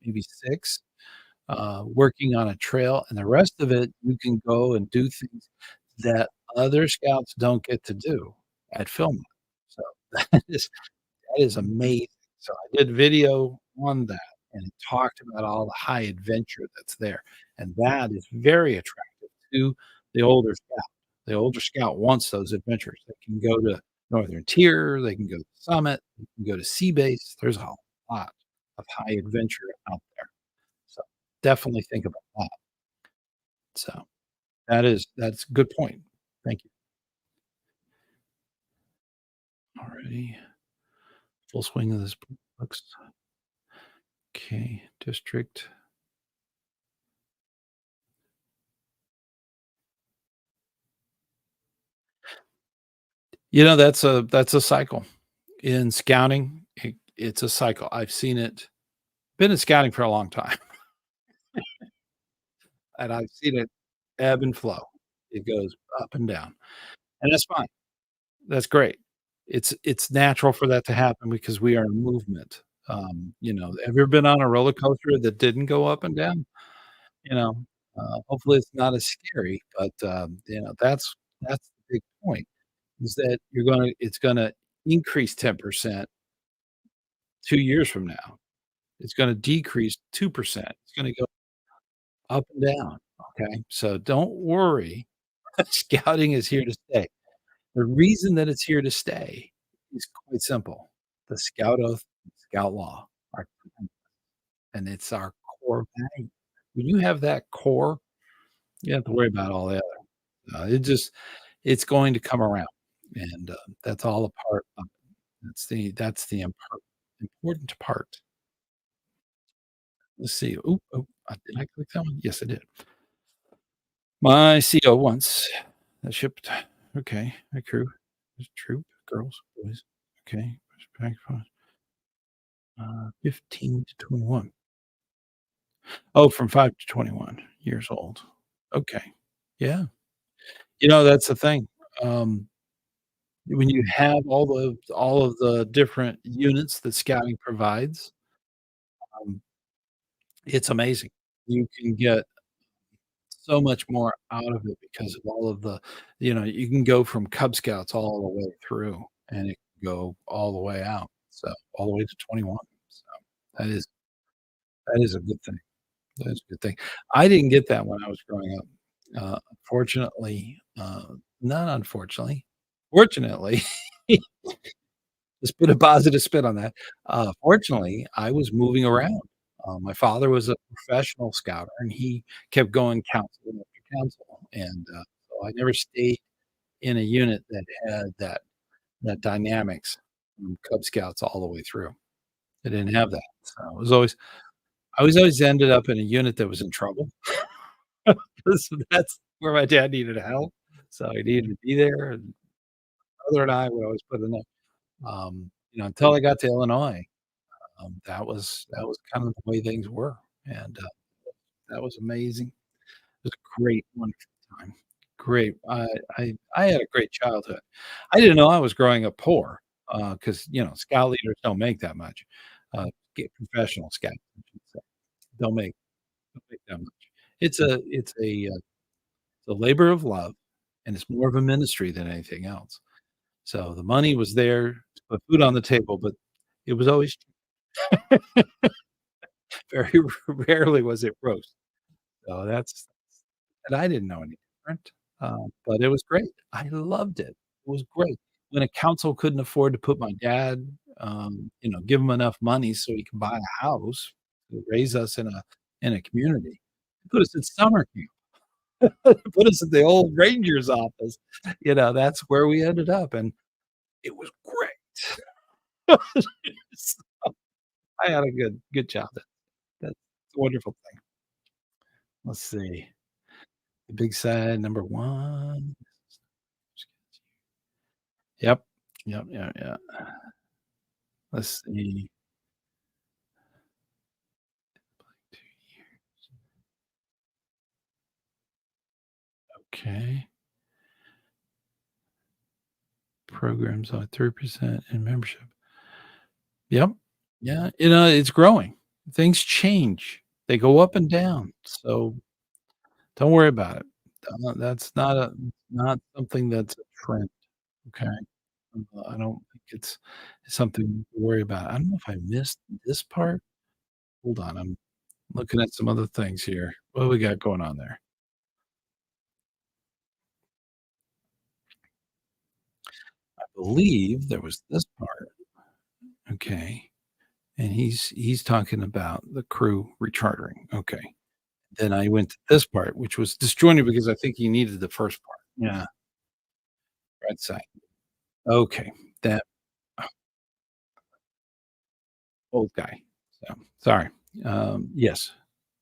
maybe 6, working on a trail, and the rest of it, you can go and do things that other scouts don't get to do at Philmont. So that is amazing. So I did video on that, and it talked about all the high adventure that's there, and that is very attractive to the older scout. The older scout wants those adventures. They can go to Northern Tier, they can go to Summit, they can go to Sea Base. There's a lot of high adventure out there. So definitely think about that. So that's a good point. Thank you. Alrighty. Full swing of this books. Okay, district. That's a cycle. In scouting, it's a cycle. I've seen it been in scouting for a long time, and I've seen it ebb and flow. It goes up and down, and that's fine. That's great. It's natural for that to happen because we are in movement. Have you ever been on a roller coaster that didn't go up and down? You know, hopefully it's not as scary, but, that's the big point, is that it's gonna increase 10% 2 years from now. It's gonna decrease 2%. It's gonna go up and down, okay? So don't worry. Scouting is here to stay. The reason that it's here to stay is quite simple. The Scout Oath, Scout Law are and it's our core value. When you have that core, you don't have to worry about all the other. It's going to come around, and, that's all a part of it. That's the important part. Let's see. Oop, oh, did I click that one? Yes, I did. My CO once, that shipped okay, my crew, there's troop, girls, boys, okay, 15 to 21. Oh, from 5 to 21 years old. Okay. Yeah. That's the thing. Um, when you have all of the different units that scouting provides, um, it's amazing. You can get so much more out of it because of all of you can go from Cub Scouts all the way through, and it can go all the way out, so all the way to 21. So that is that is a good thing. That is a good thing. I didn't get that when I was growing up. Fortunately, not unfortunately, fortunately, just put a positive spin on that. Fortunately, I was moving around. My father was a professional scouter, and he kept going council after council, and, so I never stayed in a unit that had that dynamics from Cub Scouts all the way through. It didn't have that, so I was always ended up in a unit that was in trouble. That's where my dad needed help, so he needed to be there, and mother and I would always put in there, until I got to Illinois, that was kind of the way things were, and, that was amazing. It was a great, wonderful time. Great. I had a great childhood. I didn't know I was growing up poor, because scout leaders don't make that much. Get professional scouts, I should say, don't make don't make that much. It's a labor of love, and it's more of a ministry than anything else. So, the money was there to put food on the table, but it was always very rarely was it roast. So that's and I didn't know any different, but it was great. I loved it. It was great. When a council couldn't afford to put my dad, give him enough money so he could buy a house to raise us in a community, they put us in summer camp, put us at the old ranger's office. That's where we ended up, and it was great. So, I had a good childhood. That's a wonderful thing. Let's see. The big side number 1. Yep. Yep, yeah, yeah. Let's see. 2 years. Okay. Programs on 3% in membership. Yep. Yeah, it's growing. Things change. They go up and down, so don't worry about it. That's not something that's a trend, okay? I don't think it's something to worry about. I don't know if I missed this part. Hold on, I'm looking at some other things here. What do we got going on there? I believe there was this part, okay, and he's talking about the crew rechartering, okay. Then I went to this part, which was disjointed because I think he needed the first part. Yeah, right side. Okay, that old guy. So, sorry. Yes.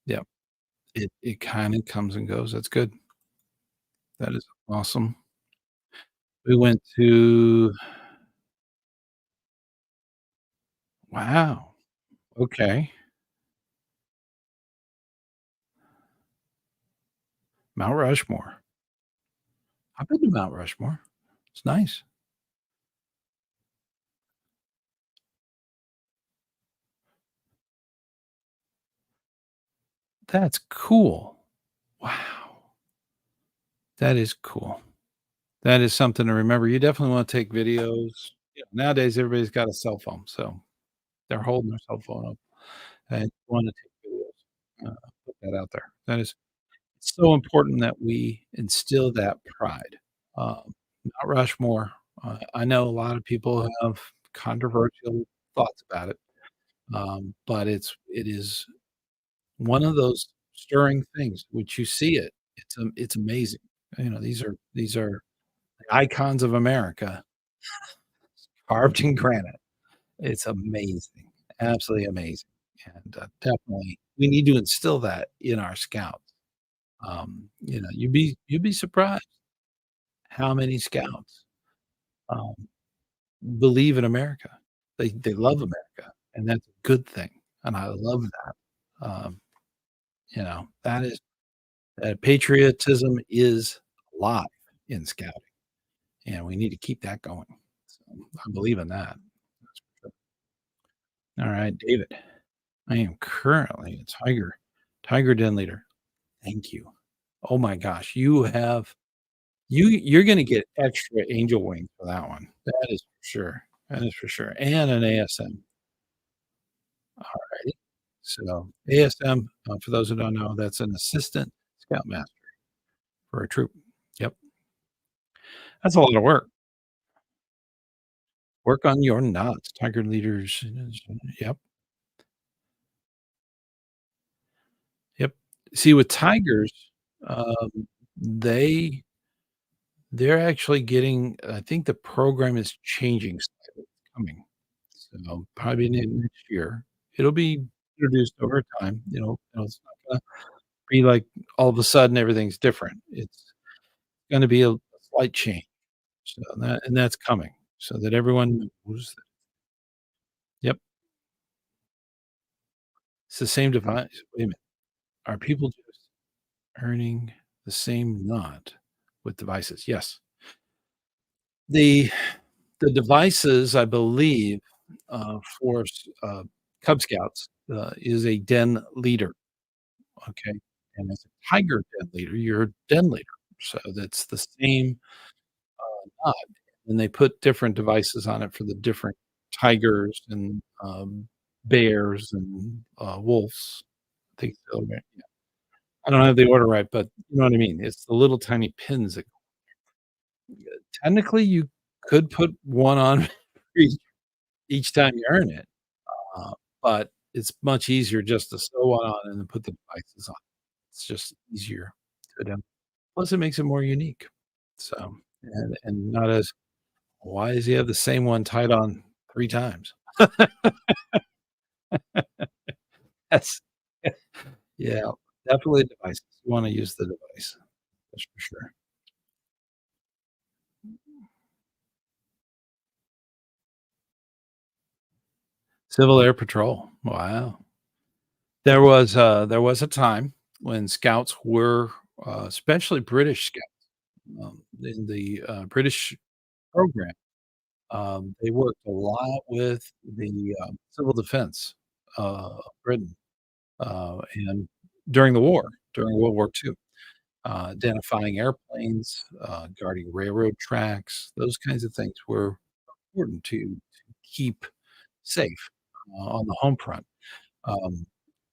Yep. It kinda comes and goes. That's good. That is awesome. We went to wow, okay. Mount Rushmore. I've been to Mount Rushmore. It's nice. That's cool. Wow. That is cool. That is something to remember. You definitely wanna take videos. Nowadays, everybody's got a cell phone, so they're holding their cell phone up and wanna take videos. Put that out there. That is so important that we instill that pride. Mount Rushmore, I know a lot of people have controversial thoughts about it, but it is one of those stirring things, which you see it, it's amazing. These are icons of America carved in granite. It's amazing, absolutely amazing, and, definitely we need to instill that in our scouts. You'd be surprised how many scouts, um, believe in America. They love America, and that's a good thing, and I love that. That is patriotism is alive in scouting, and we need to keep that going. So, I believe in that. That's for sure. Alright, David. I am currently a tiger den leader. Thank you. Oh my gosh, you're gonna get extra angel wings for that one. That is for sure. That is for sure, and an ASM. Alrighty. So, ASM, for those who don't know, that's an assistant scoutmaster for a troop. Yep. That's a lot of work. Work on your knots, tiger leaders. Yep, yep. See, with tigers, they they're actually getting I think the program is changing slightly, it's coming. So, probably next year. It'll be introduced over time, it's not gonna be like all of a sudden everything's different. It's gonna be a slight change. So that's coming so that everyone knows that yep, it's the same device. Wait a minute. Are people just earning the same not with devices? Yes. The the devices, I believe, for Cub Scouts, is a den leader, okay? And as a tiger den leader, you're a den leader. So that's the same knot, and they put different devices on it for the different tigers and, bears and, wolves. I think so, right? Yeah. I don't have the order right, but you know what I mean. It's the little tiny pins that technically, you could put 1 on for each time you earn it, uh, but it's much easier just to sew 1 on and then put the devices on. It's just easier to do. Plus, it makes it more unique. So, and not as, "Why does he have the same one tied on 3 times?" That's yeah, definitely devices. You wanna use the device. That's for sure. Civil Air Patrol. Wow. There was a time when scouts were, especially British scouts, in the, British program, they worked a lot with the, civil defense, of Britain, and during World War II, identifying airplanes, guarding railroad tracks, those kinds of things were important to keep safe, on the home front. Um,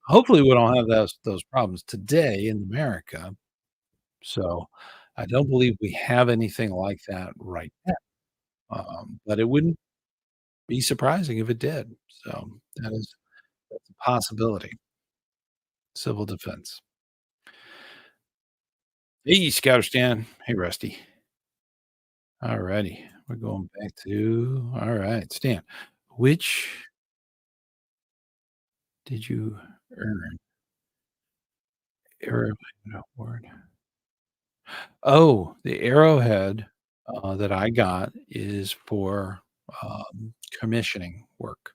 hopefully, we don't have those problems today in America, so I don't believe we have anything like that right now, but it wouldn't be surprising if it did, so that's a possibility. Civil defense. Hey, ScouterStan. Hey, Rusty. Alrighty, we're going back to alright, Stan, which did you earn Arrowhead award? Oh, the Arrowhead, that I got is for, commissioning work.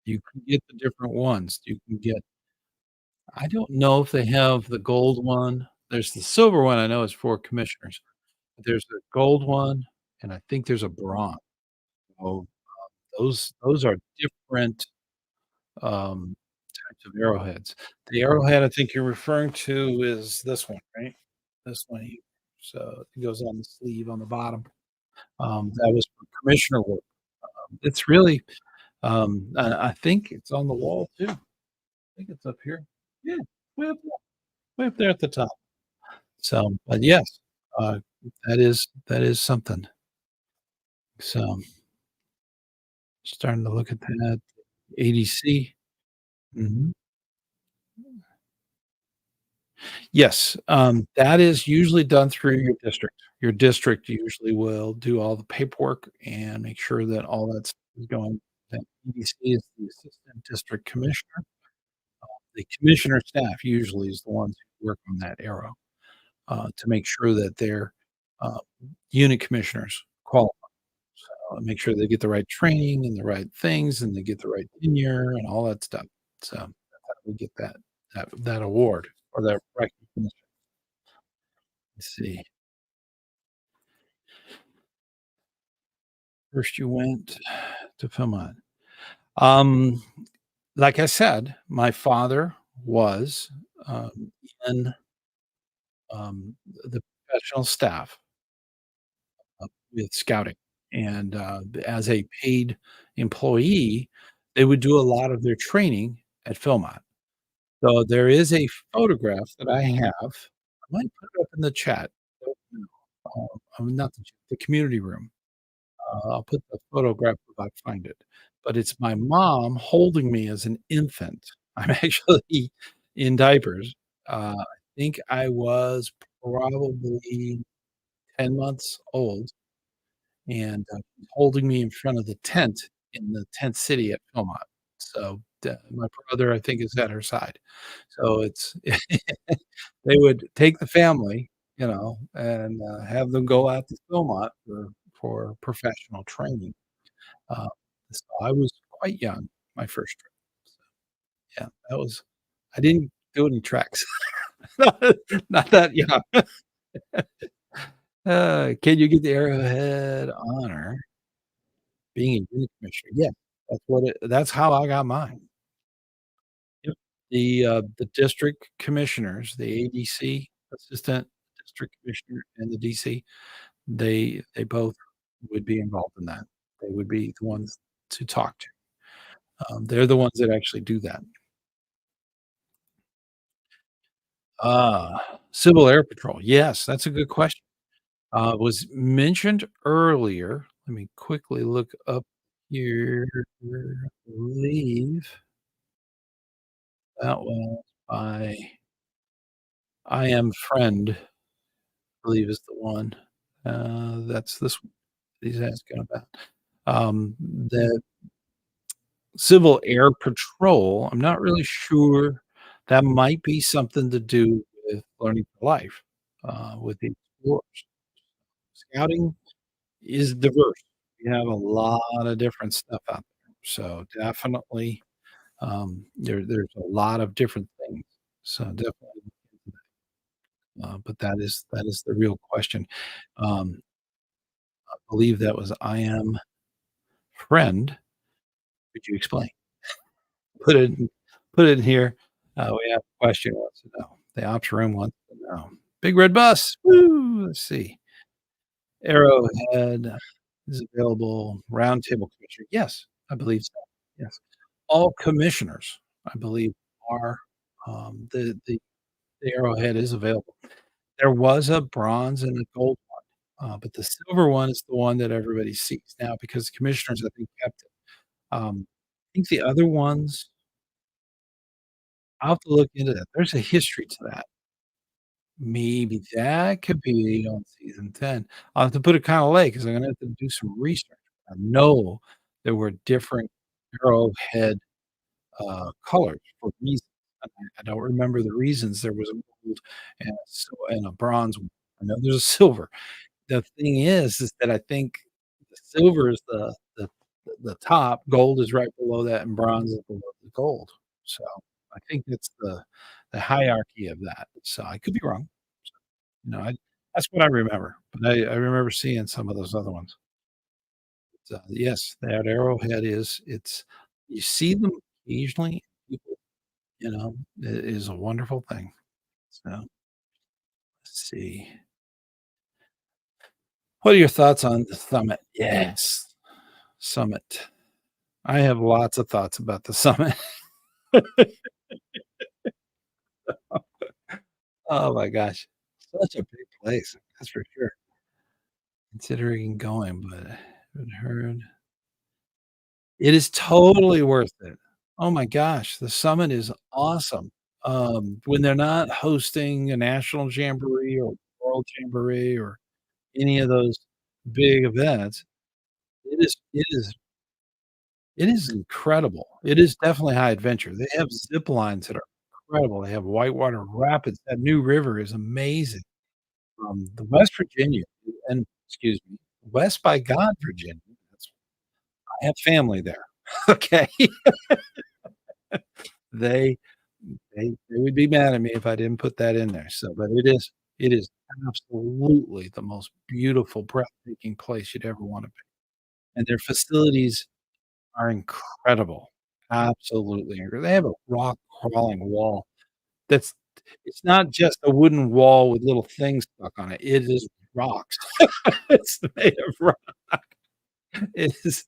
You can get the different ones. You can get I don't know if they have the gold one. There's the silver one I know is for commissioners. But there's a gold one, and I think there's a bronze. So, those are different, um, types of arrowheads. The arrowhead I think you're referring to is this one, right? This one here. So, it goes on the sleeve on the bottom. That was for commissioner work. It's really, I think it's on the wall too. I think it's up here. Yeah, way up there at the top. So, but yes, uh, that is something. So, starting to look at that. ADC. Mhm. Yes, that is usually done through your district. Your district usually will do all the paperwork and make sure that all that stuff is going. That EDC is the assistant district commissioner. The commissioner staff usually is the ones who work on that arrow, to make sure that their, uh, unit commissioners qualify. So, make sure they get the right training and the right things, and they get the right tenure and all that stuff. So, that's how we get that award or that recognition. Let's see. First you went to Philmont. Um, like I said, my father was, in, the professional staff, with scouting, and, as a paid employee, they would do a lot of their training at Philmont. So, there is a photograph that I have. I might put it up in the chat. Don't know. Not the community room. I'll put the photograph if I find it, but it's my mom holding me as an infant. I'm actually in diapers. I think I was probably 10 months old, and, she's holding me in front of the tent in the tent city at Philmont. So, my brother, I think, is at her side. So it's they would take the family, and, have them go out to Philmont for professional training. Uh, so I was quite young, my first trip. So, yeah, that was I didn't do any treks. Not that young. Can you get the Arrowhead honor being a unit commissioner? Yeah, that's how I got mine. Yep. The district commissioners, the ADC, assistant district commissioner, and the DC, they both would be involved in that. They would be the ones to talk to. They're the ones that actually do that. Civil Air Patrol. Yes, that's a good question. Was mentioned earlier. Let me quickly look up here. I believe that was by I Am Friend, I believe is the one. That's this one that he's asking about. The Civil Air Patrol, I'm not really sure. That might be something to do with Learning for Life, with the explorers. Scouting is diverse. We have a lot of different stuff out there. So definitely, there's a lot of different things. So definitely, but that is the real question. Um, I believe that was I am friend. Could you explain? Put it in put it in here. We have a question wants to know. The ops room wants to know. Big red bus. Woo! Let's see. Arrowhead is available. Roundtable commissioner. Yes, I believe so. Yes. All commissioners, I believe, are, the Arrowhead is available. There was a bronze and a gold one, but the silver one is the one that everybody sees now because commissioners, I think, kept it. I think the other ones I'll have to look into that. There's a history to that. Maybe that could be on season 10. I'll have to put it kinda late because 'cause I'm gonna have to do some research. I know there were different arrowhead, colors for reasons. I don't remember the reasons. There was a gold and a bronze one. I know there's a silver. The thing is that I think the silver is the top, gold is right below that, and bronze is below the gold. So, I think it's the hierarchy of that. So, I could be wrong. I that's what I remember, but I remember seeing some of those other ones. So, yes, that arrowhead it's you see them occasionally, people, it is a wonderful thing. So, let's see. What are your thoughts on the summit? Yes, summit. I have lots of thoughts about the summit. Oh my gosh. Such a big place, that's for sure. Considering going, but I haven't heard it is totally worth it. Oh my gosh, the summit is awesome. When they're not hosting a national jamboree or world jamboree or any of those big events, it is incredible. It is definitely high adventure. They have zip lines that are incredible. They have whitewater rapids. That new river is amazing. The West Virginia and excuse me, West by God, Virginia, that's I have family there, okay? They they would be mad at me if I didn't put that in there, so but it is absolutely the most beautiful, breathtaking place you'd ever wanna be, and their facilities are incredible, absolutely incredible. They have a rock crawling wall that's it's not just a wooden wall with little things stuck on it, it is rocks. It's made of rock. It is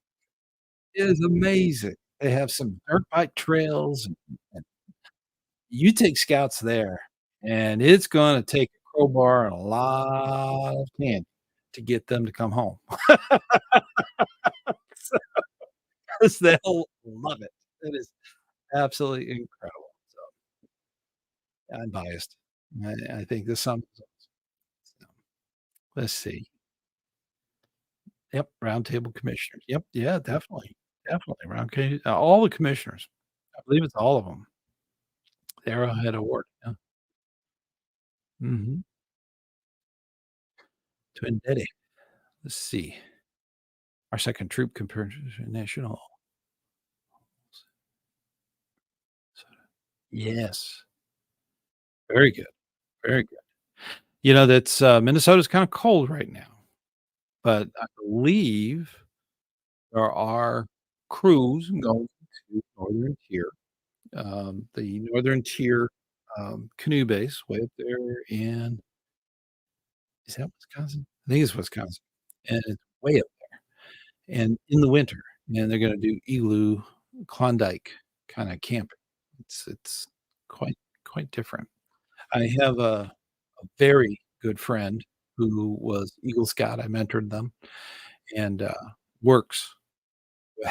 it is amazing. They have some dirt bike trails, and you take scouts there, and it's gonna take a crowbar and a lot of candy to get them to come home. 'Cause they'll love it. It is absolutely incredible. So, I'm biased. I think the sum is so, let's see. Yep, roundtable commissioners. Yep, yeah, definitely, definitely, all the commissioners. believe it's all of them. The Arrowhead Award, yeah. Mhm. Twin Let's see. Our 2nd troop compared to national. Yes. Very good, very good. That's, Minnesota's kinda cold right now, but I believe there are crews going to Northern Tier, the Northern Tier, canoe base way up there in is that Wisconsin? I think it's Wisconsin, and it's way up and in the winter, and they're gonna do igloo, Klondike kinda camping. It's quite quite different. I have a very good friend who was Eagle Scout, I mentored them, and, works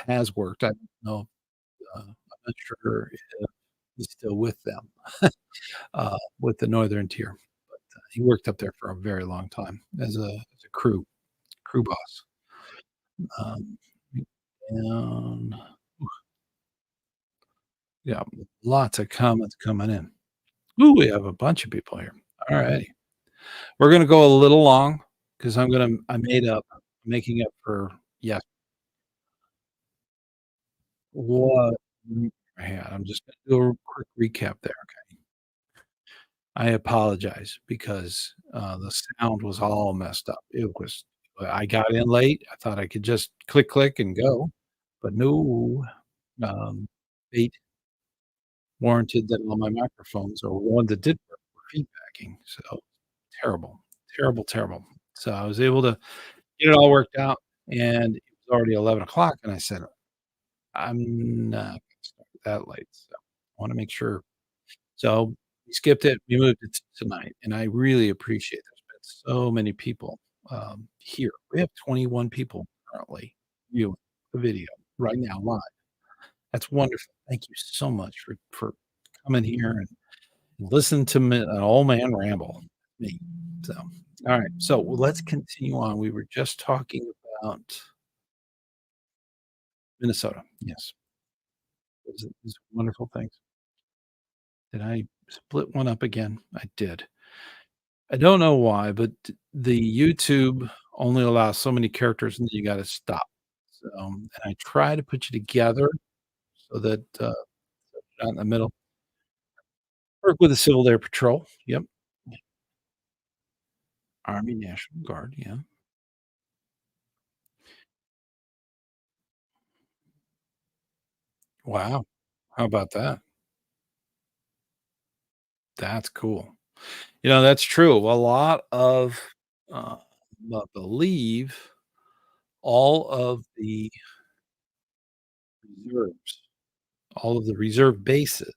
has worked, I don't know, I'm not sure if he's still with them, with the Northern Tier, but, he worked up there for a very long time as a crew boss. Um, and yeah, lots of comments coming in. Ooh, we have a bunch of people here. Alrighty. We're gonna go a little long because I made up making up for yes. What I had. I'm just gonna do a quick recap there, okay? I apologize because, the sound was all messed up. It was I got in late. I thought I could just click, click, and go, but no, um, fate warranted that all my microphones or one that did work were feedbacking, so terrible, terrible, terrible. So I was able to get it all worked out, and it was already 11 o'clock, and I said, "I'm not gonna start that late." So I wanna make sure so we skipped it, we moved it to tonight, and I really appreciate there's been so many people, here. We have 21 people currently viewing the video right now live. That's wonderful. Thank you so much for coming here and listen to me an old man ramble. Me. So, all right. So let's continue on. We were just talking about Minnesota. Yes. These wonderful things. Did I split one up again? I did. I don't know why, but the YouTube only allows so many characters and then you gotta stop. So, and I try to put you together so that, not in the middle. Work with the Civil Air Patrol. Yep. Army National Guard. Yeah. Wow. How about that? That's cool. That's true. A lot of, uh, I believe all of the reserves, all of the reserve bases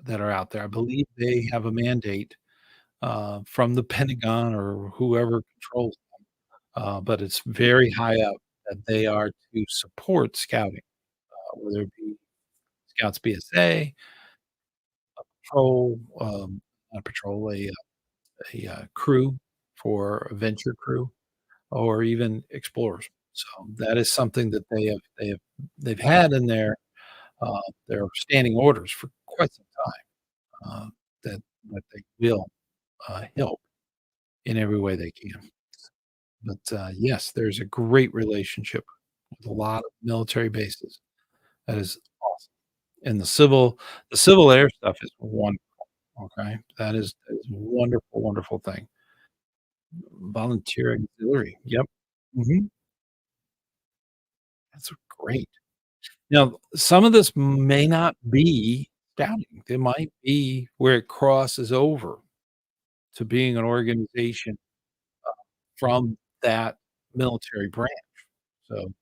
that are out there, I believe they have a mandate, from the Pentagon or whoever controls, but it's very high up that they are to support scouting, whether it be Scouts BSA, patrol, not patrol, crew for a venture crew or even explorers. So that is something that they've had in their standing orders for quite some time, that they will, help in every way they can. But, yes, there's a great relationship with a lot of military bases. That is awesome. And the civil air stuff is wonderful, okay? That is a wonderful, wonderful thing. Volunteer auxiliary, yep. Mhm. That's great. Now, some of this may not be scouting. It might be where it crosses over to being an organization from that military branch. So,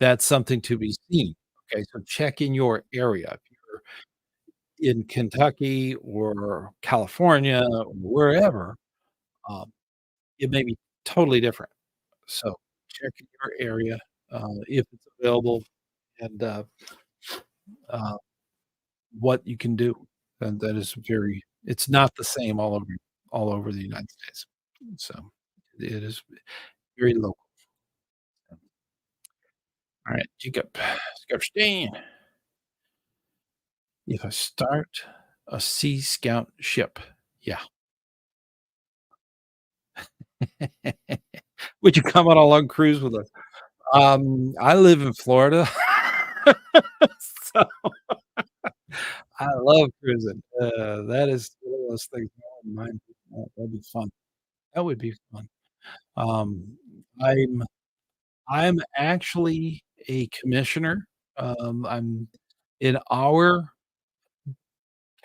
that's something to be seen. Okay, so check in your area. If you're in Kentucky or California or wherever, um, it may be totally different. So, check in your area, if it's available and, uh what you can do, and that is very it's not the same all over the United States. So, it is very local. Alright, Jacob, ScouterStan. If I start a Sea Scout ship, yeah. Would you come on a long cruise with us? I live in Florida, so I love cruising. That is one of those things I wouldn't mind. That'd be fun. That would be fun. Um, I'm I'm actually a commissioner. I'm in our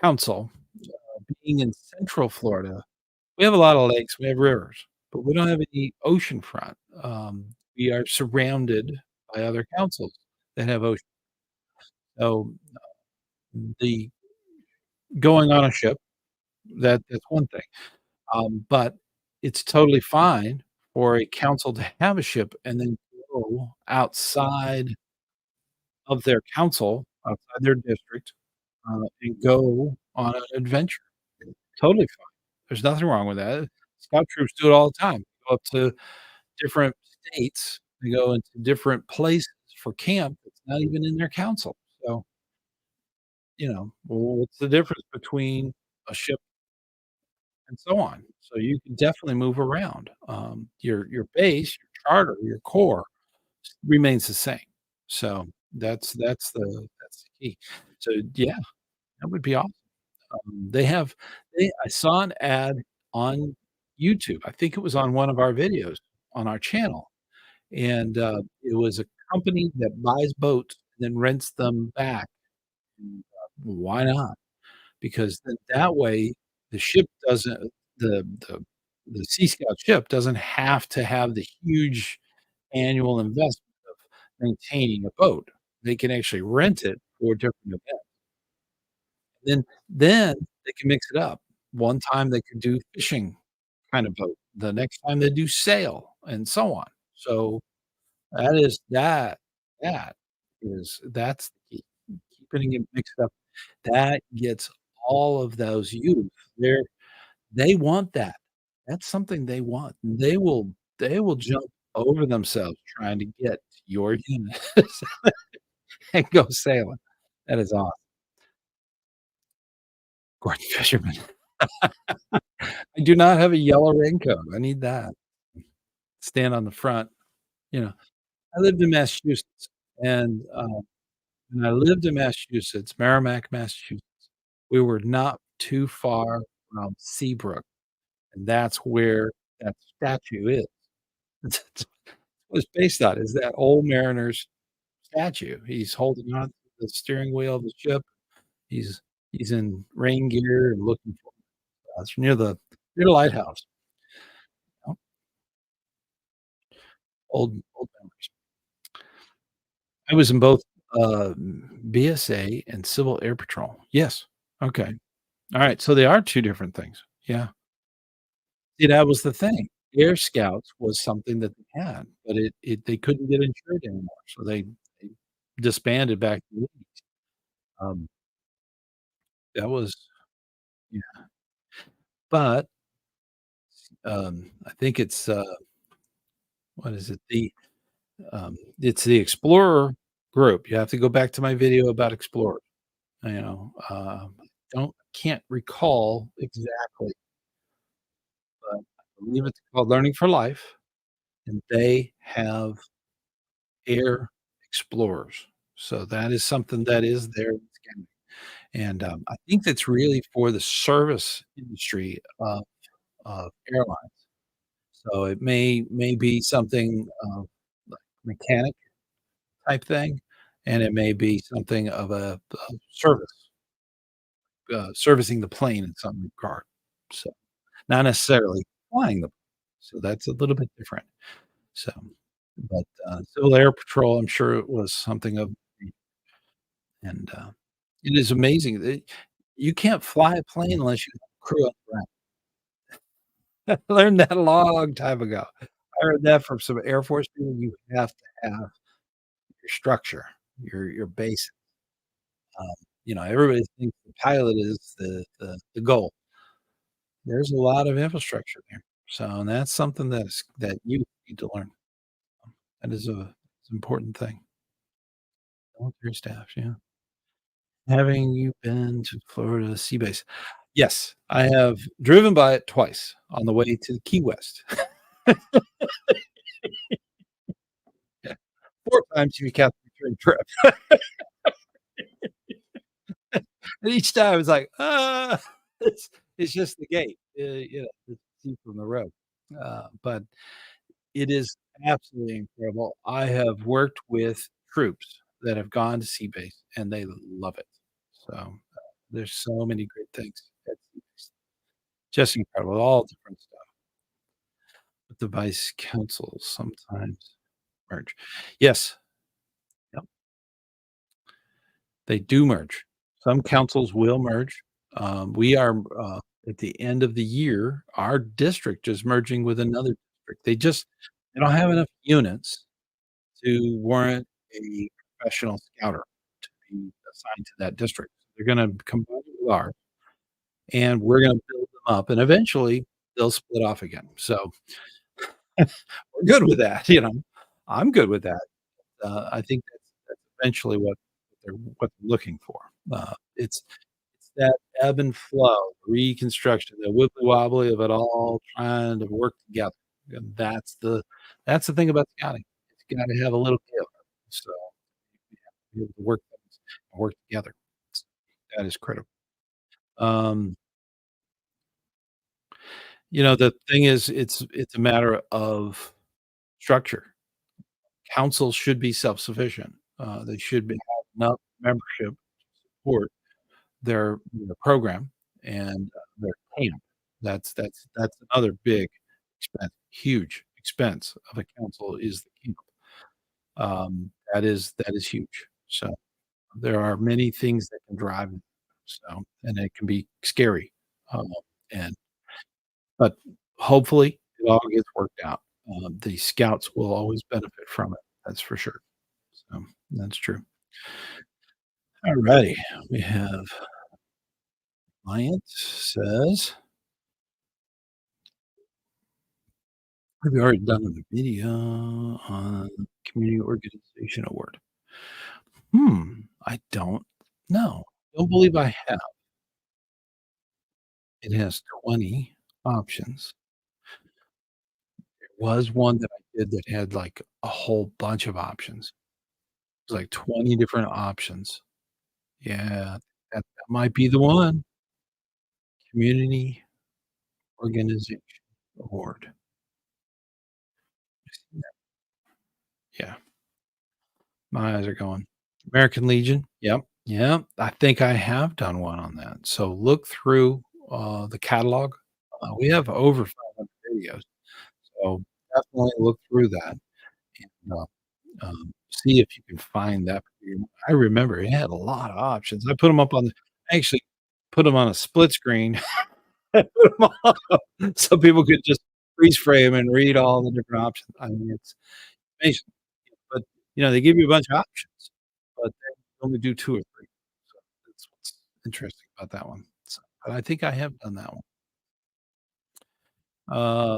council, being in Central Florida. We have a lot of lakes, we have rivers, but we don't have any oceanfront. We are surrounded by other councils that have ocean. So, the going on a ship, that's one thing, but it's totally fine for a council to have a ship and then go outside of their council, outside their district, and go on an adventure. Totally fine. There's nothing wrong with that. Scout troops do it all the time. Go up to different states. They go into different places for camp that's not even in their council. So, well, what's the difference between a ship and so on? So you can definitely move around. Your base, your charter, your core remains the same. So that's the key. So yeah, that would be awesome. They have I saw an ad on YouTube. I think it was on one of our videos on our channel, and, it was a company that buys boats and then rents them back, and, why not? Because then that way, the ship doesn't the the Sea Scout ship doesn't have to have the huge annual investment of maintaining a boat. They can actually rent it for different events. Then they can mix it up. One time they could do fishing kind of boat, the next time they do sail, and so on. So, that that's the key. Keeping it mixed up. That gets all of those youth, they want that. That's something they want. They will jump over themselves trying to get to your unit and go sailing. That is awesome. Gordon Fisherman. I do not have a yellow raincoat. I need that. Stand on the front, you know. I lived in Massachusetts, and, when I lived in Massachusetts, Merrimack, Massachusetts, we were not too far from Seabrook, and that's where that statue is. It's what it's based on is that old mariner's statue. He's holding on to the steering wheel of the ship. He's he's in rain gear and looking for us near the lighthouse. Oh, old memories. I was in both, BSA and Civil Air Patrol. Yes. Okay. Alright, so they are 2 different things. Yeah. See, that was the thing. Air Scouts was something that they had, but it they couldn't get insured anymore, so they disbanded back in the '80s. Um, that was yeah, but, I think it's, what is it? It's the Explorer group. You have to go back to my video about Explorer. Don't can't recall exactly, but I believe it's called Learning for Life, and they have air explorers. So that is something that is there in Scandinavia, and, I think that's really for the service industry of airlines. So it may be something, like mechanic type thing, and it may be something of a service, servicing the plane in some regard. So, not necessarily flying the so that's a little bit different. So, but, Civil Air Patrol, I'm sure it was something of and, it is amazing that you can't fly a plane unless you have crew on the ground. I learned that a long time ago. I heard that from some Air Force people, you have to have your structure, your base. Um, everybody thinks the pilot is the goal. There's a lot of infrastructure there. So, and that's something that you need to learn. That is it's an important thing. Military staff, yeah. Having you been to Florida Sea Base? Yes, I have driven by it twice on the way to Key West. Yeah, 4 times if you count the return trip. And each time it's like, it's just the gate, it's see from the road. But it is absolutely incredible. I have worked with troops that have gone to sea base, and they love it. So, there's so many great things at sea base. Just incredible, all different stuff. But the vice councils sometimes merge. Yes, yep, they do merge. Some councils will merge. We are, at the end of the year, our district is merging with another district. They don't have enough units to warrant a professional scouter to be assigned to that district. They're gonna combine it with ours, and we're gonna build them up, and eventually, they'll split off again. So, we're good with that, you know? I'm good with that. I think that's eventually what they're looking for. It's that ebb and flow, reconstruction, the wibbly wobbly of it all trying to work together, and that's the thing about scouting. It's gotta have a little give. So, we have to be able to work things and work together. S That is critical. Um, the thing is, it's a matter of structure. Councils should be self-sufficient. They should be have enough membership to support their program and, their camp. That's another big huge expense of a council is the camp. That is huge. So, there are many things that can drive it. So and it can be scary, um, and but hopefully, it all gets worked out. The scouts will always benefit from it, that's for sure. So, that's true. Alrighty, we have client says, "Have you already done a video on community organization award?" I don't know. Don't believe I have. It has 20 options. There was one that I did that had, like, a whole bunch of options. It was like 20 different options. Yeah, that might be the one. Community Organization Award. Yeah, my eyes are going. American Legion, yep, yep, I think I have done one on that. So look through, the catalog. We have over 500 videos, so definitely look through that and, see if you can find that video. I remember it had a lot of options. I actually put them on a split screen, put 'em up so people could just freeze frame and read all the different options. I mean, it's amazing, but, they give you a bunch of options, but they only do 2 or 3. So that's what's interesting about that one. So, but I think I have done that one.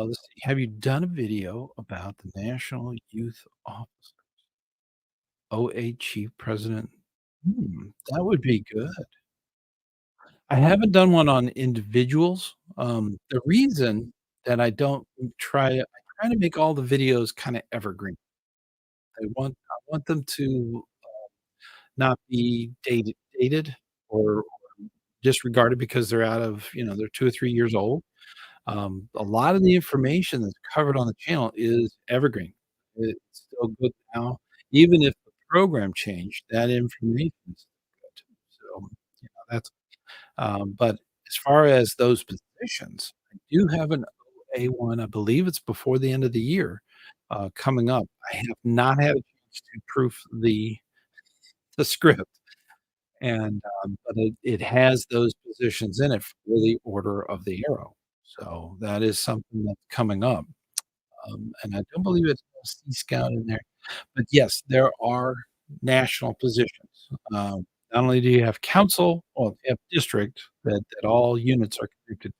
Let's see. Have you done a video about the National Youth Officer OA Chief President? That would be good. I haven't done one on individuals. The reason that I try to make all the videos kinda evergreen. I want them to not be dated or disregarded because they're they're 2 or 3 years old. A lot of the information that's covered on the channel is evergreen. It's still good now. Even if the program changed, that information is good. So, that's but as far as those positions, I do have an OA1, I believe it's before the end of the year, coming up. I have not had a chance to proof the script. And, but it has those positions in it for the Order of the Arrow. So that is something that's coming up. And I don't believe it's Sea Scout in there. But yes, there are national positions. Not only do you have council, well, you have district that all units are connected.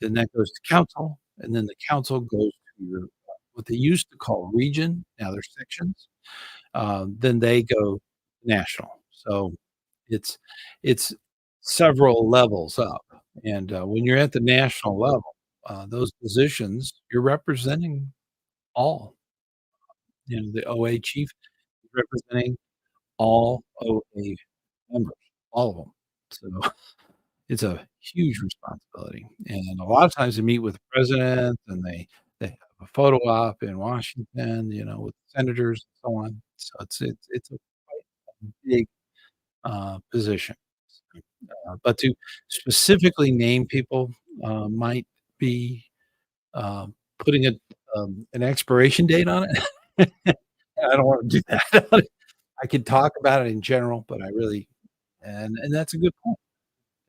Then that goes to council, and then the council goes to what they used to call region. Now they're sections. Then they go national. So It's it's several levels up, and, when you're at the national level, those positions, you're representing all. You know, the OA chief is representing all OA members, all of them. So, it's a huge responsibility, and a lot of times they meet with the president, and they have a photo op in Washington, you know, with senators and so on. So it's a big, position. But to specifically name people, might be, putting an expiration date on it. I don't wanna do that. I could talk about it in general, but I really and that's a good point.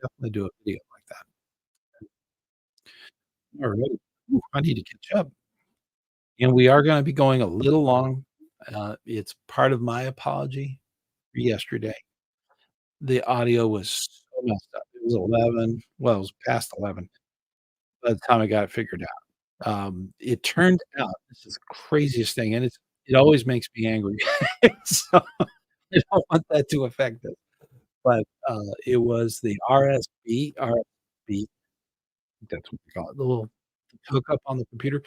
Definitely do a video like that. Alright. Ooh, I need to catch up. And we are gonna be going a little long. It's part of my apology for yesterday. The audio was so messed up. It was 11, well, it was past 11 by the time I got it figured out. It turned out this is the craziest thing, and it always makes me angry. So, I don't want that to affect it. But, it was the RSB, that's what we call it, the little hookup on the computer.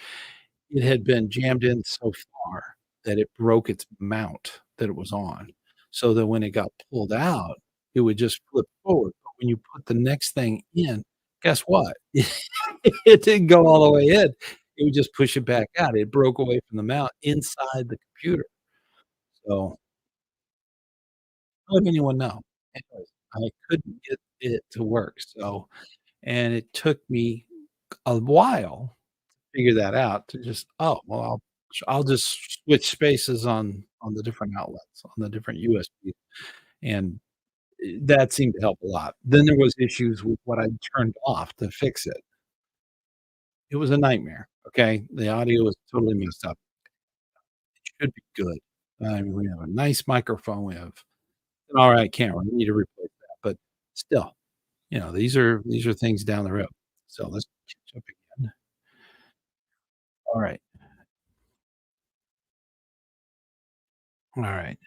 It had been jammed in so far that it broke its mount that it was on, so that when it got pulled out, it would just flip forward, but when you put the next thing in, guess what? It didn't go all the way in, it would just push it back out, it broke away from the mount inside the computer, so let anyone know. Anyways, I couldn't get it to work, so and it took me a while figure that out to just, "Oh, well, I'll just switch spaces on the different outlets, on the different USB," and, that seemed to help a lot. Then there was issues with what I turned off to fix it. It was a nightmare, okay? The audio was totally messed up. It should be good. I mean, we have a nice microphone, we have an alright camera, we need to replace that, but still, you know, these are things down the road. So let's catch up again. Alright, alright.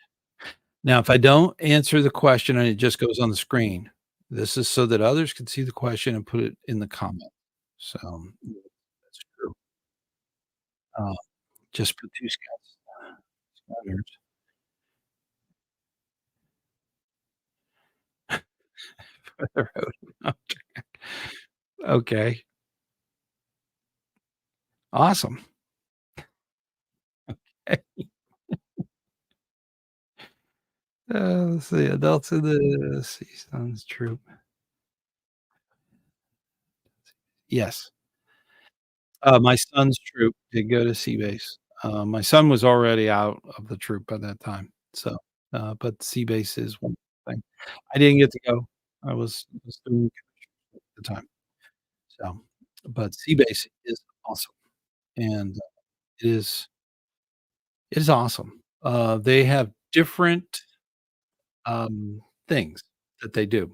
Now, if I don't answer the question and it just goes on the screen, this is so that others can see the question and put it in the comment. So, that's true. Uh, just put 2 scouters for the road. Okay, awesome. Let's see, adults in the Seasons troop. Yes. My son's troop did go to sea base. My son was already out of the troop by that time, so, but sea base is one thing. I didn't get to go. I was doing at the time, so but sea base is awesome, and it is awesome. They have different, things that they do.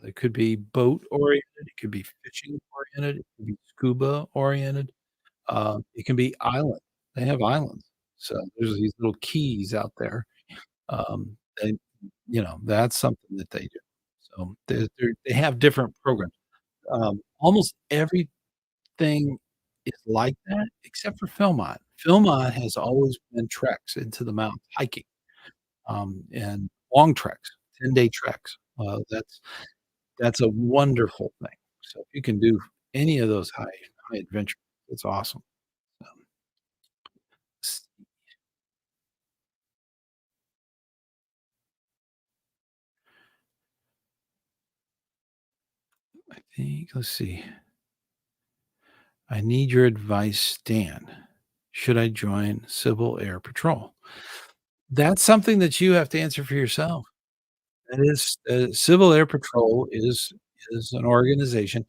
It could be boat oriented, it could be fishing oriented, it could be scuba oriented. It can be island. They have islands. So there's these little keys out there. They that's something that they do. So they have different programs. Almost everything is like that except for Philmont. Philmont has always been treks into the mountains, hiking, and long treks, 10-day treks. That's a wonderful thing. So if you can do any of those high adventure, it's awesome. Um, s I think let's see. I need your advice, Stan. Should I join Civil Air Patrol? That's something that you have to answer for yourself. That is, Civil Air Patrol is an organization,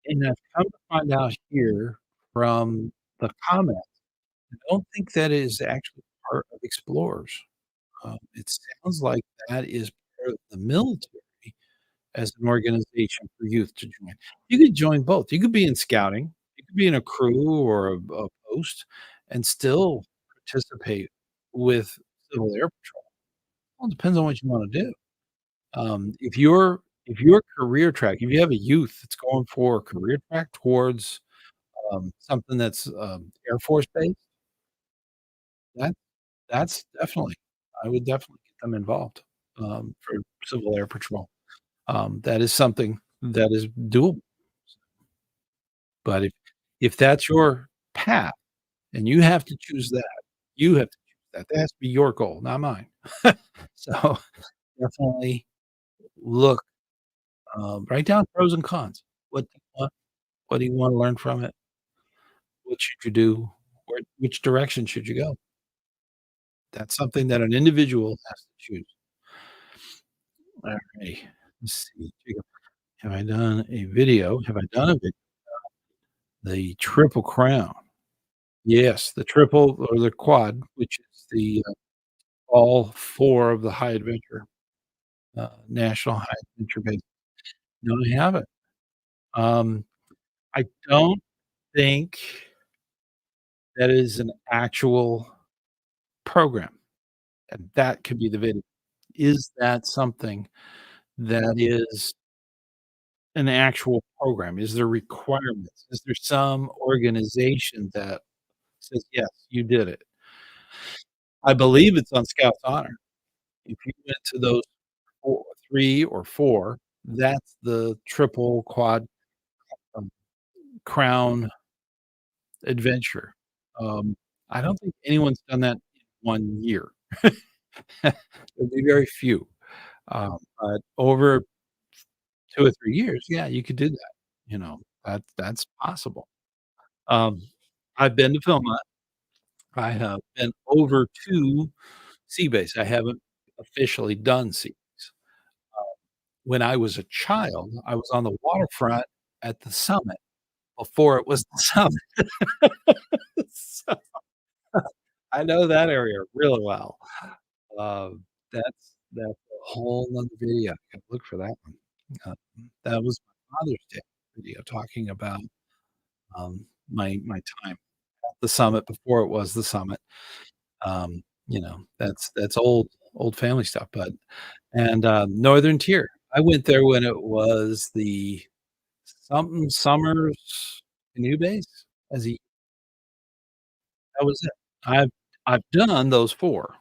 and I've come to find out here from the comments, I don't think that is actually part of Explorers. It sounds like that is part of the military as an organization for youth to join. You could join both. You could be in scouting, you could be in a crew or a post and still participate with Civil Air Patrol. Well, it depends on what you wanna do. If your career track if you have a youth that's going for a career track towards, something that's, Air Force based, that that's definitely I would definitely get them involved, for Civil Air Patrol. That is something that is doable, but if that's your path and you have to choose that, you have to choose that. That has to be your goal, not mine. So, definitely look, write down pros and cons. What do you want? What do you wanna learn from it? What should you do? Which direction should you go? That's something that an individual has to choose. Alrighty. Let's see. Have I done a video? Have I done a video? The Triple Crown. Yes, the triple or the quad, which is all 4 of the high adventure, national high adventure base. No, I haven't. Um, I don't think that is an actual program, and that could be the video. Is that something that is an actual program? Is there requirements? Is there some organization that says, "Yes, you did it"? I believe it's on Scout's Honor. If you went to those 4 3 or 4, that's the triple quad, um, crown adventure. Um, I don't think anyone's done that in 1 year. There'd be very few, but over 2 or 3 years, yeah, you could do that, that's possible. Um, I've been to Philmont. I have been over to Sea Base. I haven't officially done Sea Base. When I was a child, I was on the waterfront at the summit before it was the summit. So, I know that area really well. That's a whole 'nother video. I gotta look for that one. That was my Father's Day video talking about, my time at the summit before it was the summit. That's old family stuff, but Northern Tier. I went there when it was the something Summers Canoe Base as a that was it. I've I've done those 4,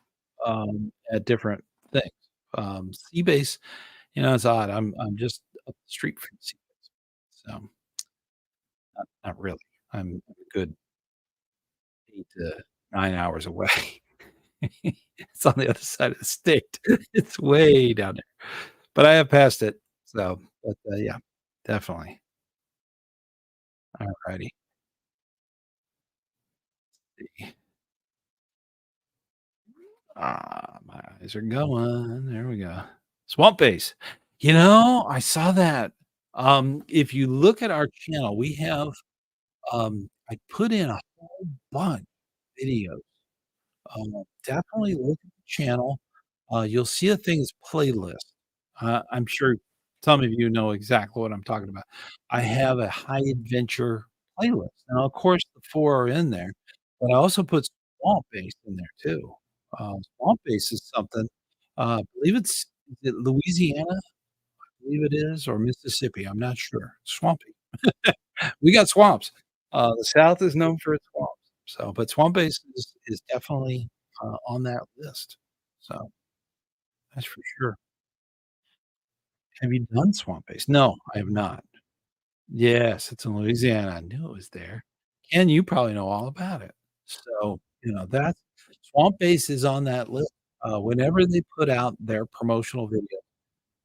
at different things. Sea Base, it's odd. I'm just up the street from Sea Base, so not really. I'm a good 8 to 9 hours away. It's on the other side of the state. It's way down there, but I have passed it, yeah, definitely. Alrighty. My eyes are going. There we go. Swamp Base. I saw that. If you look at our channel, we have, I put in a whole bunch of videos. Definitely look at the channel. You'll see a things playlist. I'm sure some of you know exactly what I'm talking about. I have a high adventure playlist. Now, of course, the 4 are in there, but I also put Swamp Base in there too. Swamp Base is something, I believe is it Louisiana? I believe it is, or Mississippi, I'm not sure. Swampy. We got swamps. The South is known for its swamps. But Swamp Base is definitely, on that list. So, that's for sure. Have you done Swamp Base? No, I have not. Yes, it's in Louisiana. I knew it was there. And you probably know all about it. So, that's Swamp Base is on that list. Whenever they put out their promotional video,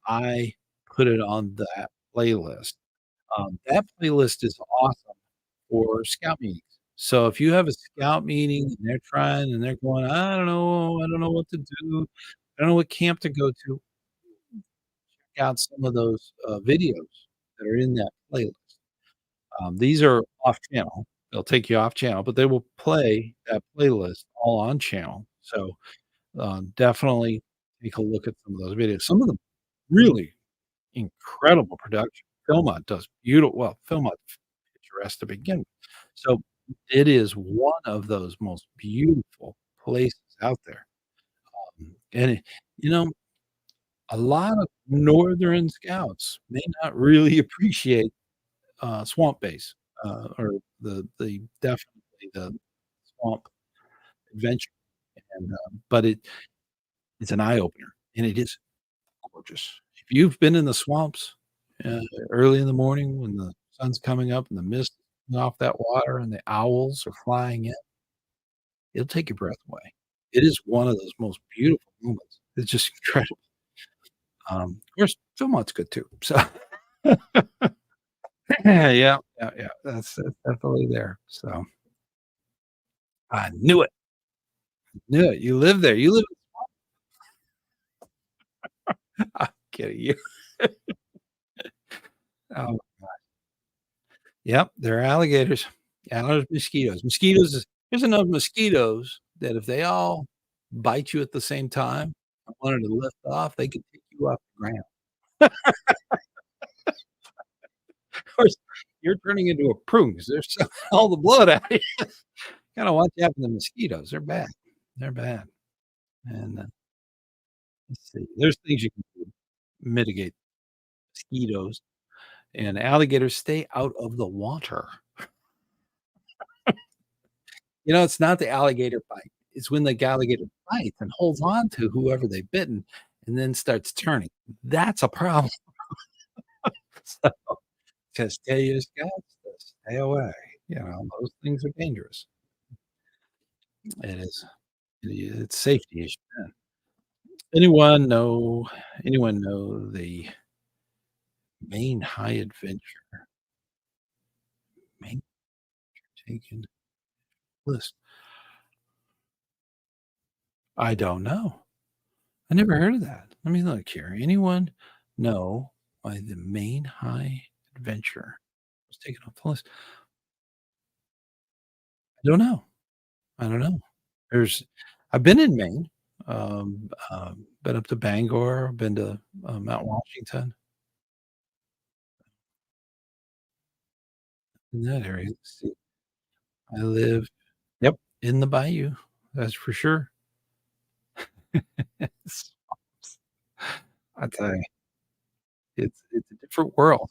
I put it on that playlist. That playlist is awesome for scout meetings. So if you have a scout meeting and they're trying and they're going, I don't know what to do. I don't know what camp to go to." Check out some of those, videos that are in that playlist. These are off channel. They'll take you off channel, but they will play that playlist all on channel. So, definitely take a look at some of those videos. Some of them really incredible production. Philmont does beautiful. Well, Philmont's picturesque to begin with. So, it is one of those most beautiful places out there. And, you know, a lot of northern scouts may not really appreciate, swamp base, or the definitely the swamp adventure, and, but it's an eye opener, and it is gorgeous. If you've been in the swamps, uh, early in the morning when the sun's coming up and the mist is off that water and the owls are flying in, it'll take your breath away. It is one of those most beautiful moments. It's just incredible. Of course, Philmont's good too, so yeah, yeah, yeah, that's definitely there, so I knew it, you live there, you live I'm kidding you. Oh, yep, there are alligators. Yeah, there's mosquitoes. Mosquitoes is there's enough mosquitoes that if they all bite you at the same time and wanted to lift off, they could take you off the ground. Of course, you're turning into a prune 'cause there's all the blood out of you. Gotta watch out for the mosquitoes, they're bad. They're bad, and, let's see, there's things you can do to mitigate mosquitoes, and alligators stay out of the water. You know, it's not the alligator bite. It's when the alligator bites and holds on to whoever they've bitten and then starts turning. That's a problem. So, just tell your scouts to stay away. You know, those things are dangerous. It is. It's safety issue then. Anyone know anyone know the Maine High Adventure? Maine taken list. I don't know. I never heard of that. Let me look here. Anyone know why the Maine High Adventure was taken off the list? I don't know. I don't know. There's I've been in Maine, been up to Bangor, been to, Mount Washington, in that area. Let's see. I live yep, in the bayou, that's for sure. It's I tell you, it's a different world,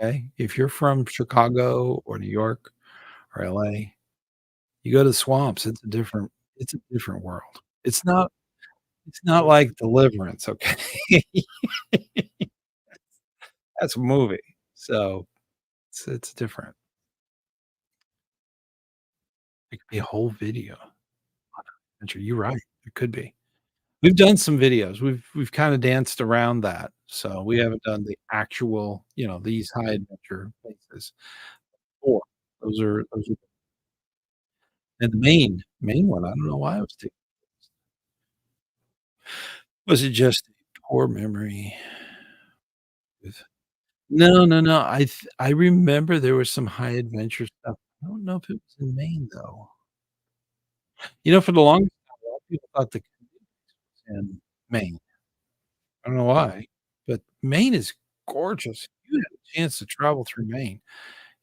okay? If you're from Chicago or New York or LA, you go to the swamps, it's a different world. It's not like Deliverance, okay? That's a movie, so it's different. It could be a whole video on adventure. You're right, it could be. We've done some videos. We've kinda danced around that, so we haven't done the actual, these high adventure places before. Those are and the Maine one, I don't know why I was thinking was it just a poor memory with no, no, no, I remember there was some high adventure stuff. I don't know if it was in Maine, though. For the longest time, a lot of people thought the was in Maine. I don't know why, but Maine is gorgeous. You had a chance to travel through Maine.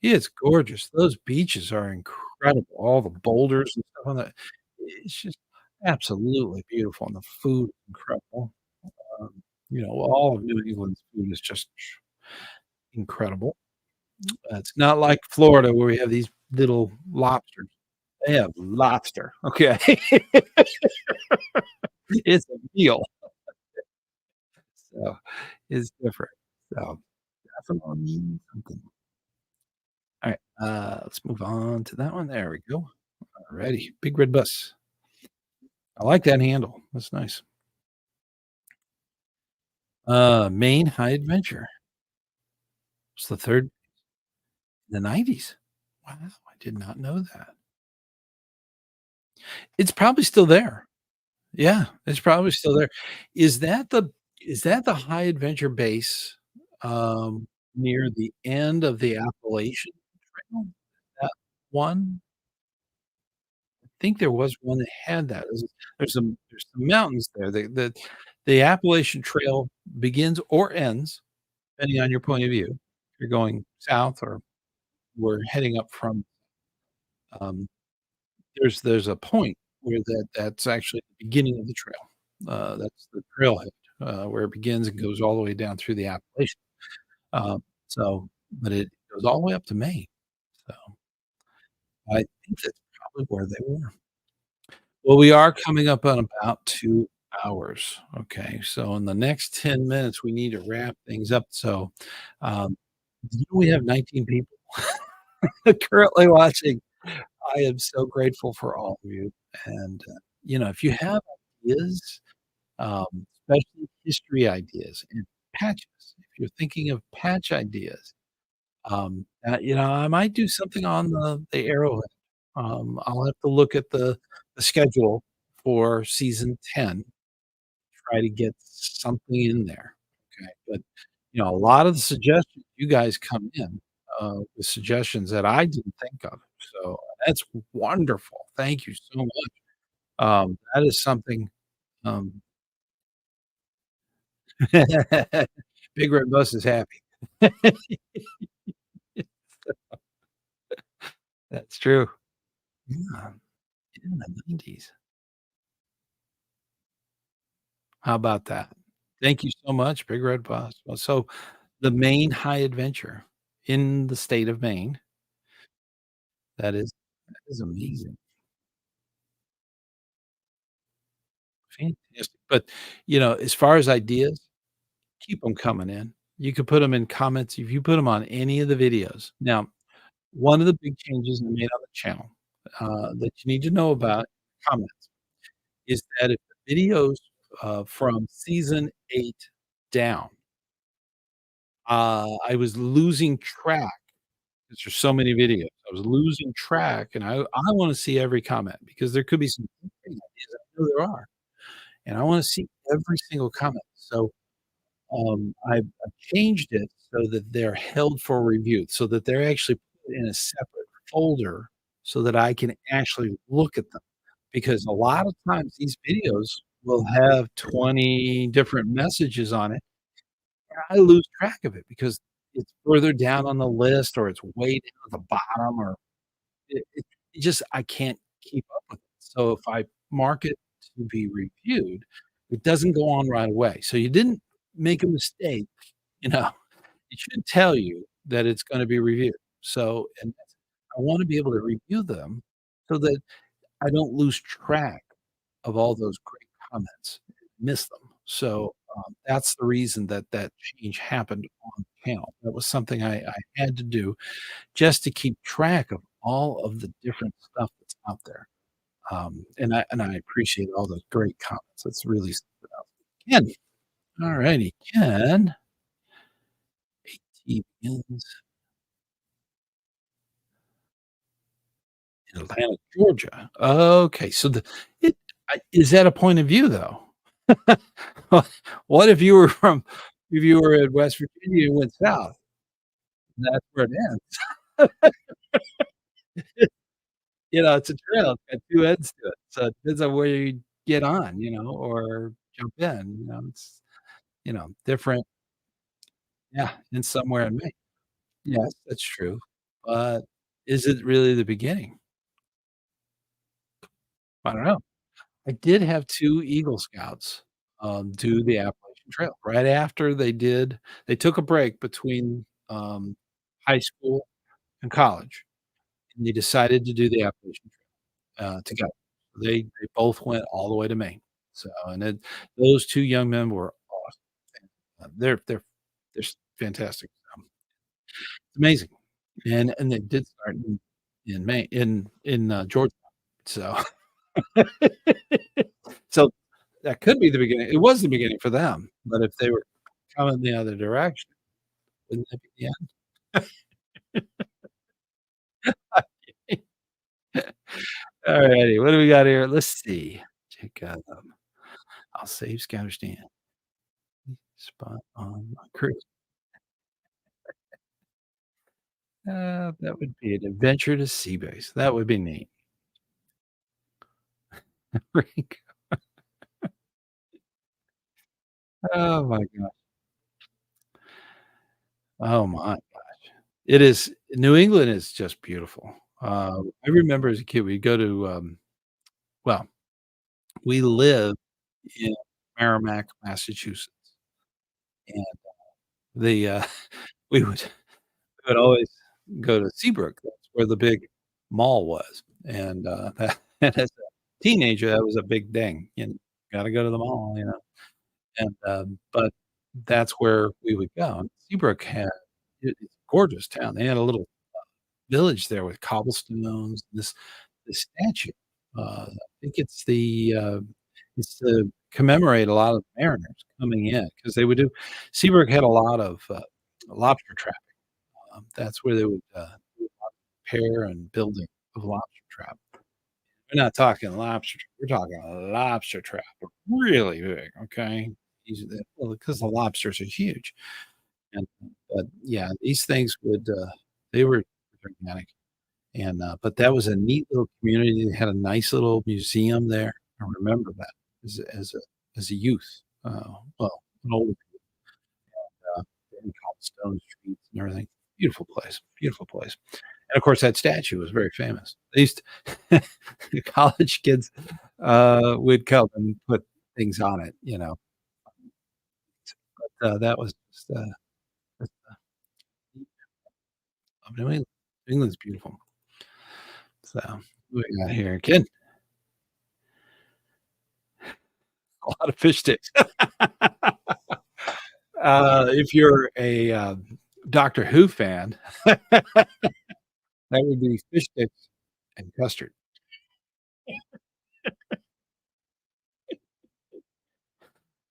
It's gorgeous. Those beaches are incredible. All the boulders and stuff on that. It's just absolutely beautiful, and the food is incredible. All of New England's food is just incredible. It's not like Florida where we have these little lobsters. They have lobster, okay? It's a meal, so it's different. So, definitely something. Alright, let's move on to that one. There we go. Alrighty, Big Red Bus. I like that handle. That's nice. Maine High Adventure. It's the 3rd in the '90s. Wow, I did not know that. It's probably still there. Yeah, it's probably still there. Is that the is that the high adventure base, near the end of the Appalachian Trail? That one? I think there was one that had that. There's some mountains there. The Appalachian Trail begins or ends, depending on your point of view. If you're going south or we're heading up from, um, there's a point where that's actually the beginning of the trail. That's the trailhead. where it begins and goes all the way down through the Appalachian. But it goes all the way up to Maine. So I think that's probably where they were. Well, we are coming up on about 2 hours, okay? So in the next 10 minutes, we need to wrap things up. So, um, we have 19 people currently watching. I am so grateful for all of you, and, if you have ideas, especially history ideas and patches, if you're thinking of patch ideas, I might do something on the Arrowhead. I'll have to look at the schedule for season 10, try to get something in there, okay? But, a lot of the suggestions you guys come in, with suggestions that I didn't think of, so that's wonderful. Thank you so much. That is something, um Big Red Bus is happy. That's true. Yeah, in the '90s. How about that? Thank you so much, Big Red Bus. Well, so the Maine High Adventure in the state of Maine, that is amazing. Fantastic. But, as far as ideas, keep them coming in. You could put them in comments if you put them on any of the videos. Now, one of the big changes I made on the channel, that you need to know about comments is that if the videos, from season 8 down, I was losing track 'cause there's so many videos. I was losing track, and I wanna see every comment because there could be some great ideas, I know there are, and I wanna see every single comment. So, I've changed it so that they're held for review, so that they're actually put in a separate folder so that I can actually look at them, because a lot of times these videos will have 20 different messages on it, and I lose track of it because it's further down on the list or it's way down at the bottom or it just I can't keep up with it. So if I mark it to be reviewed, it doesn't go on right away. So you didn't make a mistake, you know, it should tell you that it's gonna be reviewed. So and I wanna be able to review them so that I don't lose track of all those great comments, miss them. So, that's the reason that that change happened on the channel. That was something I had to do just to keep track of all of the different stuff that's out there. And I appreciate all those great comments. It's really stood out. Ken, alrighty, Ken, AT begins in Atlanta, Georgia. Okay, so it is that a point of view, though? What if you were if you were in West Virginia and went south? That's where it ends. It's a trail, it's got 2 ends to it, so it depends on where you get on, or jump in, it's, different yeah, and somewhere in Maine. Yes, that's true, but is it really the beginning? I don't know. I did have 2 Eagle Scouts, do the Appalachian Trail right after they took a break between, high school and college, and they decided to do the Appalachian Trail, together. They both went all the way to Maine. So, and then those 2 young men were awesome. They're s fantastic. It's amazing. And they did start in Maine Georgia. So so that could be the beginning. It was the beginning for them, but if they were coming the other direction, wouldn't that be the end? Alrighty, what do we got here? Let's see. Check out, I'll save ScouterStan. Spot on my cruise. That would be an adventure to sea base. That would be neat. Freak. Oh my god. Oh my gosh. It is New England is just beautiful. I remember as a kid, we'd go to, well, we lived in Merrimack, Massachusetts, and the, we would always go to Seabrook. That's where the big mall was, and, that and as a teenager, that was a big thing, gotta go to the mall, and, but that's where we would go, and Seabrook had it's a gorgeous town. They had a little village there with cobblestones, this statue. I think it's to commemorate a lot of mariners coming in because they would do Seabrook had a lot of, lobster trapping. That's where they would, do a lot of repair and building of lobster trap. We're not talking lobster trap, we're talking a lobster trap, really big, okay? These well, because the lobsters are huge, and but, yeah, these things would, they were gigantic. And, but that was a neat little community. They had a nice little museum there. I remember that as a youth. Well, an older in cobblestone streets and everything. Beautiful place, beautiful place. And of course, that statue was very famous. They used the college kids, would come and put things on it, but, that was just, that's, New England. New England's beautiful. So, what we got here? Kid, a lot of fish sticks. If you're a, Doctor Who fan, that would be fish sticks and custard.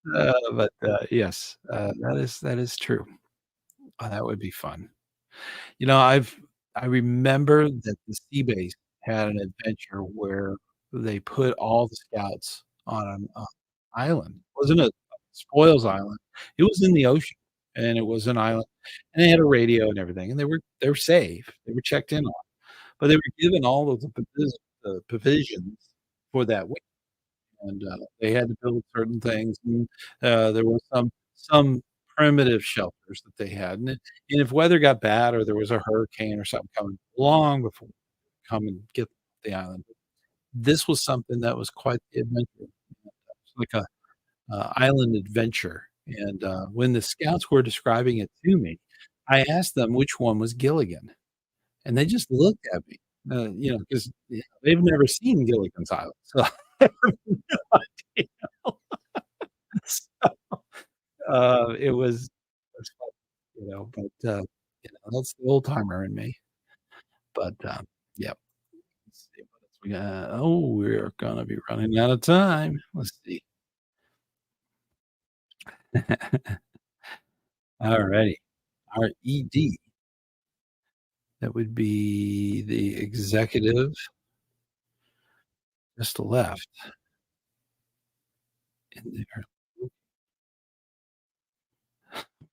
But, yes, that is true. Oh, that would be fun. I remember that the Sea Base had an adventure where they put all the scouts on an, island. It wasn't a spoils island. It was in the ocean, and it was an island, and they had a radio and everything, and they were safe. They were checked in on, but they were given all of the provisions for that week, and, they had to build certain things, and, there was some primitive shelters that they had, and if weather got bad or there was a hurricane or something coming long before come and get the island. This was something that was quite the adventure. It's like a, island adventure, and, when the scouts were describing it to me, I asked them which one was Gilligan, and they just looked at me, 'cause, they've never seen Gilligan's Island, so I have no idea. So, it was fun, but, that's the old timer in me, but, yep. Let's see what else we got. Oh, we're gonna be running out of time. Let's see. Alrighty. Our ED, that would be the executive just left in there.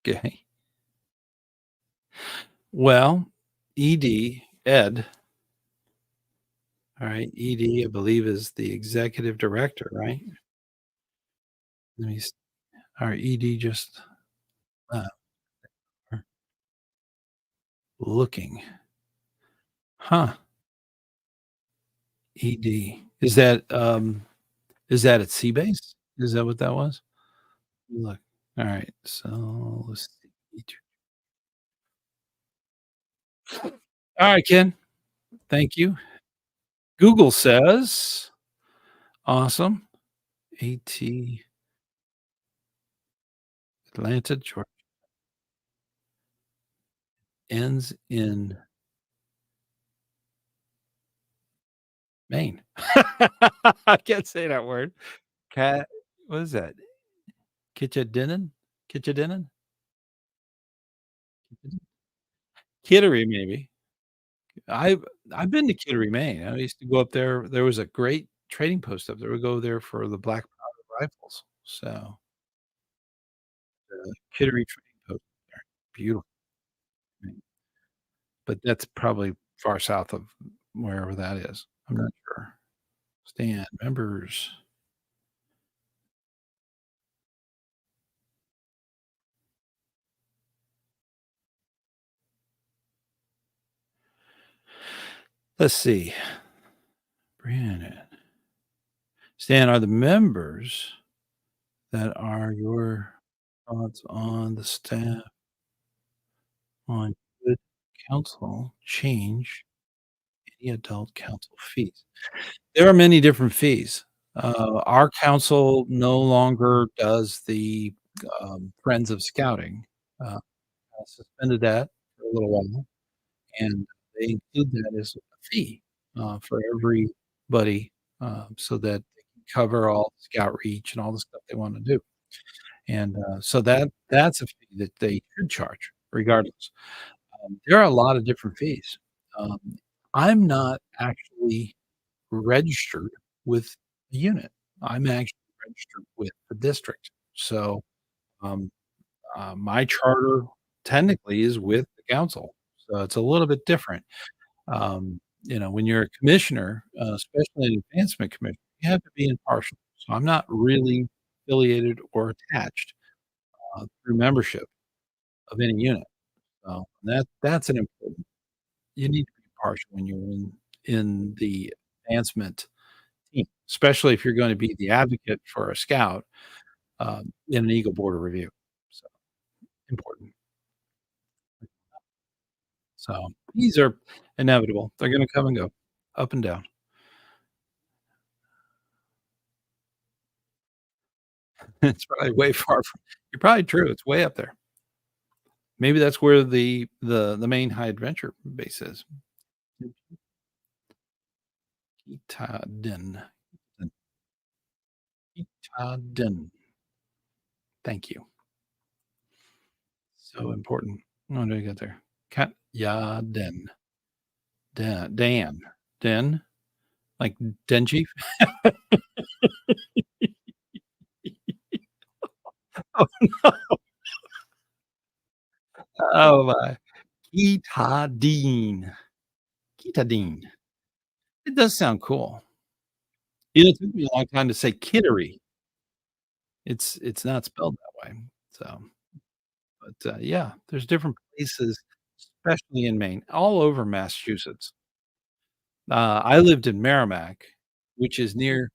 Okay. Well, Ed, all right, I believe, is the executive director, right? Let me s Our ED just left. We're looking. Huh, ED. Is that at Seabase? Is that what that was? Look. Alright, so let's see. Alright, Ken. Thank you. Google says awesome. AT Atlanta, Georgia ends in Maine. I can't say that word. Cat what is that? Kitchadenin? Kitchadenin? Kittery, maybe. I've I've been to Kittery, Maine. I used to go up there. There was a great trading post up there. We go there for the black powder rifles. So, Kittery trading post there. Beautiful. Mm, but that's probably far south of wherever that is. I'm not sure. Stan, members. Let's see. Brandon. Stan, are the members that are your thoughts on the staff on good counsel change any adult counsel fees? There are many different fees. Our council no longer does the, Friends of Scouting. Suspended that for a little while, and they include that as a fee, for everybody, so that they can cover all the scout reach and all the stuff they wanna do. And, so that's a fee that they should charge regardless. There are a lot of different fees. Um, I'm not actually registered with the unit. I'm actually registered with the district. So, um, my charter technically is with the council, so it's a little bit different. When you're a commissioner, especially an advancement commissioner, you have to be impartial. So I'm not really affiliated or attached, through membership of any unit. So that's an important you need to be impartial when you're in the advancement team, especially if you're gonna be the advocate for a scout, in an Eagle Board of Review. So, important. So, these are inevitable. They're gonna come and go, up and down. It's probably way far from you're probably true, it's way up there. Maybe that's where the main high adventure base is. Katahdin. Katahdin. Thank you. So important. What did I get there? Yaden. Dan. Den? Like Denji? Oh, oh my. Katahdin. Katahdin. It does sound cool. It took me a long time to say Kittery. It's not spelled that way. So, but, yeah, there's different places, especially in Maine, all over Massachusetts. I lived in Merrimack, which is near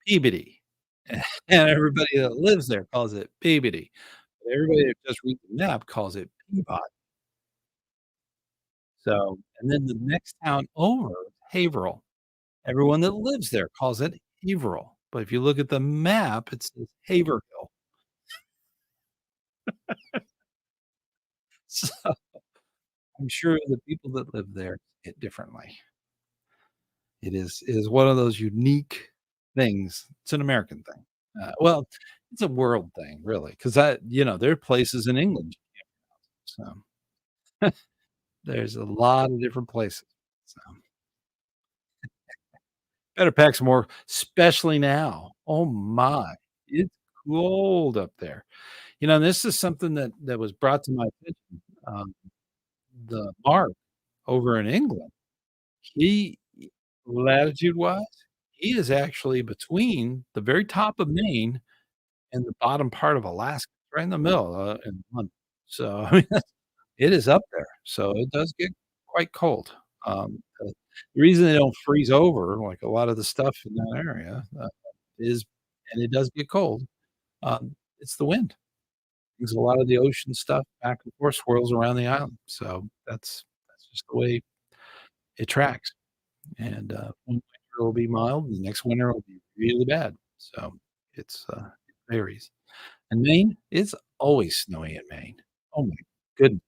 Peabody, and everybody that lives there calls it Peabody. But everybody that just reads the map calls it Peabody. So and then the next town over is Haverhill. Everyone that lives there calls it Haverhill, but if you look at the map, it says Haverhill. So I'm sure the people that live there see it differently. It is one of those unique things. It's an American thing. Well, it's a world thing, really, 'cause there are places in England, so there's a lot of different places. So, better pack some more, especially now. Oh my, it's cold up there. This is something that was brought to my attention. The Mark over in England, he latitude-wise, he is actually between the very top of Maine and the bottom part of Alaska, right in the middle, in London. So, I mean, it is up there, so it does get quite cold. The reason they don't freeze over like a lot of the stuff in that area, is and it does get cold, it's the wind. Brings a lot of the ocean stuff back and forth, swirls around the island, so that's just the way it tracks, and, one winter will be mild, and the next winter will be really bad, so it varies. And Maine, it's always snowy in Maine. Oh my goodness.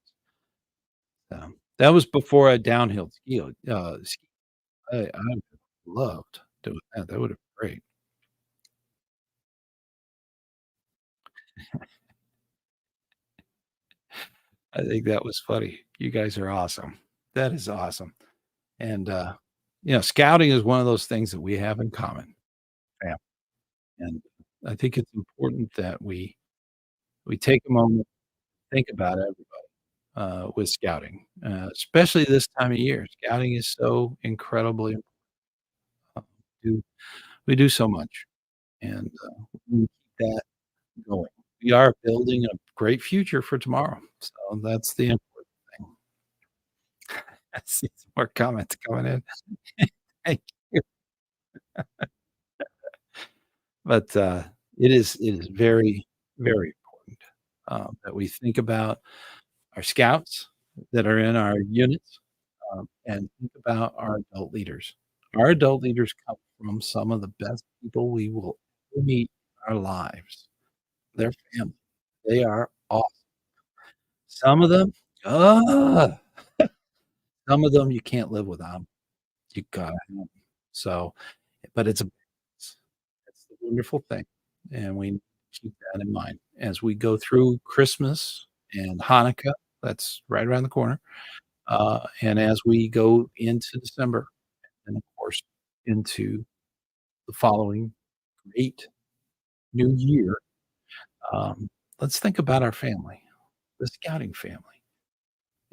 That was before I downhill ski. I loved doing that. That would've been great. I think that was funny. You guys are awesome. That is awesome. And, scouting is one of those things that we have in common. Yeah, and I think it's important that we take a moment, think about everybody, with scouting, especially this time of year. Scouting is so incredibly do we do so much, and, we keep that going. We are building a great future for tomorrow, so that's the important thing. I see some more comments coming in. Thank you. But, it is very, very important, that we think about our scouts that are in our units, and think about our adult leaders. Our adult leaders come from some of the best people we will ever meet in our lives. Their family. They are awesome. Some of them, ugh, some of them you can't live without 'em. You gotta have 'em. So, but it's a wonderful thing, and we keep that in mind as we go through Christmas and Hanukkah, that's right around the corner, and as we go into December, and of course, into the following great new year, um, let's think about our family, the scouting family.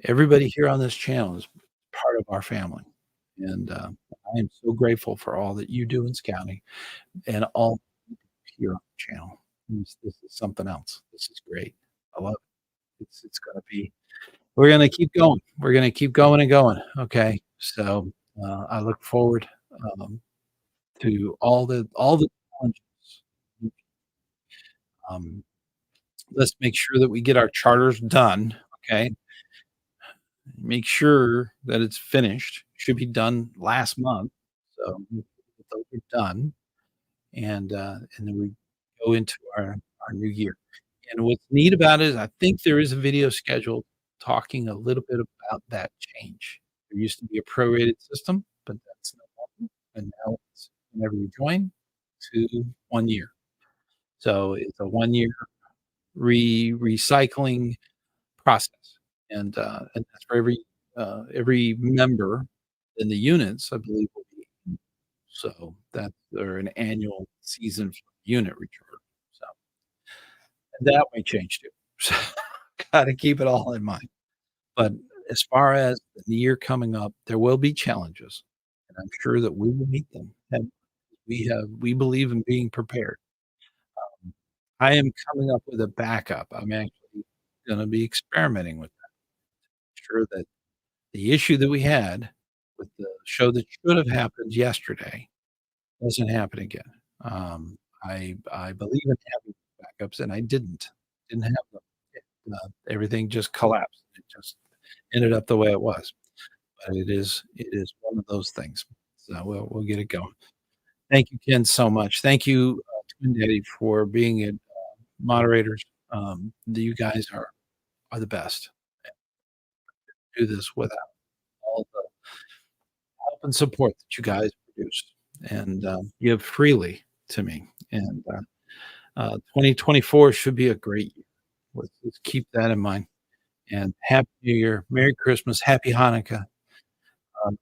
Everybody here on this channel is part of our family, and, I am so grateful for all that you do in scouting and all here on the channel. This is something else. This is great. I love it. It's gonna be we're gonna keep going. We're gonna keep going and going, okay? So, I look forward, um, to all the challenges. Um, let's make sure that we get our charters done, okay? Make sure that it's finished. Should be done last month, so those are done, and then we go into our new year. And what's neat about it is I think there is a video scheduled talking a little bit about that change. There used to be a prorated system, but that's no longer, and now it's whenever you join to 1 year. So it's a 1 year recycling process, and that's for every member in the units, I believe, will be so that's or an annual season for unit return. So that may change too. So gotta keep it all in mind. But as far as the year coming up, there will be challenges, and I'm sure that we will meet them, and we believe in being prepared. I am coming up with a backup. I'm actually gonna be experimenting with that. Sure that the issue that we had with the show that should have happened yesterday doesn't happen again. I believe in having backups, and I didn't have them. Everything just collapsed. It just ended up the way it was. But it is one of those things. So we'll get it going. Thank you, Ken, so much. Thank you, Twin Daddy, for being moderators. You guys are the best. Do this without all the help and support that you guys produce and give freely to me. And 2024 should be a great year. Let's keep that in mind. And Happy New Year, Merry Christmas, Happy Hanukkah. Um,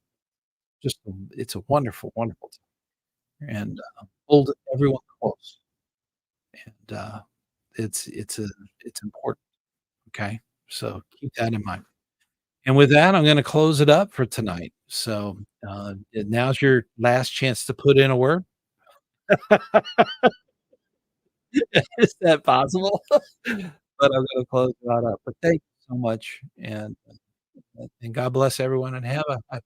it's a wonderful, wonderful time, and hold everyone close. And it's important. Okay, so keep that in mind. And with that, I'm going to close it up for tonight. So now's your last chance to put in a word. Is that possible? But I'm gonna close it on up. But thank you so much, and God bless everyone, and have a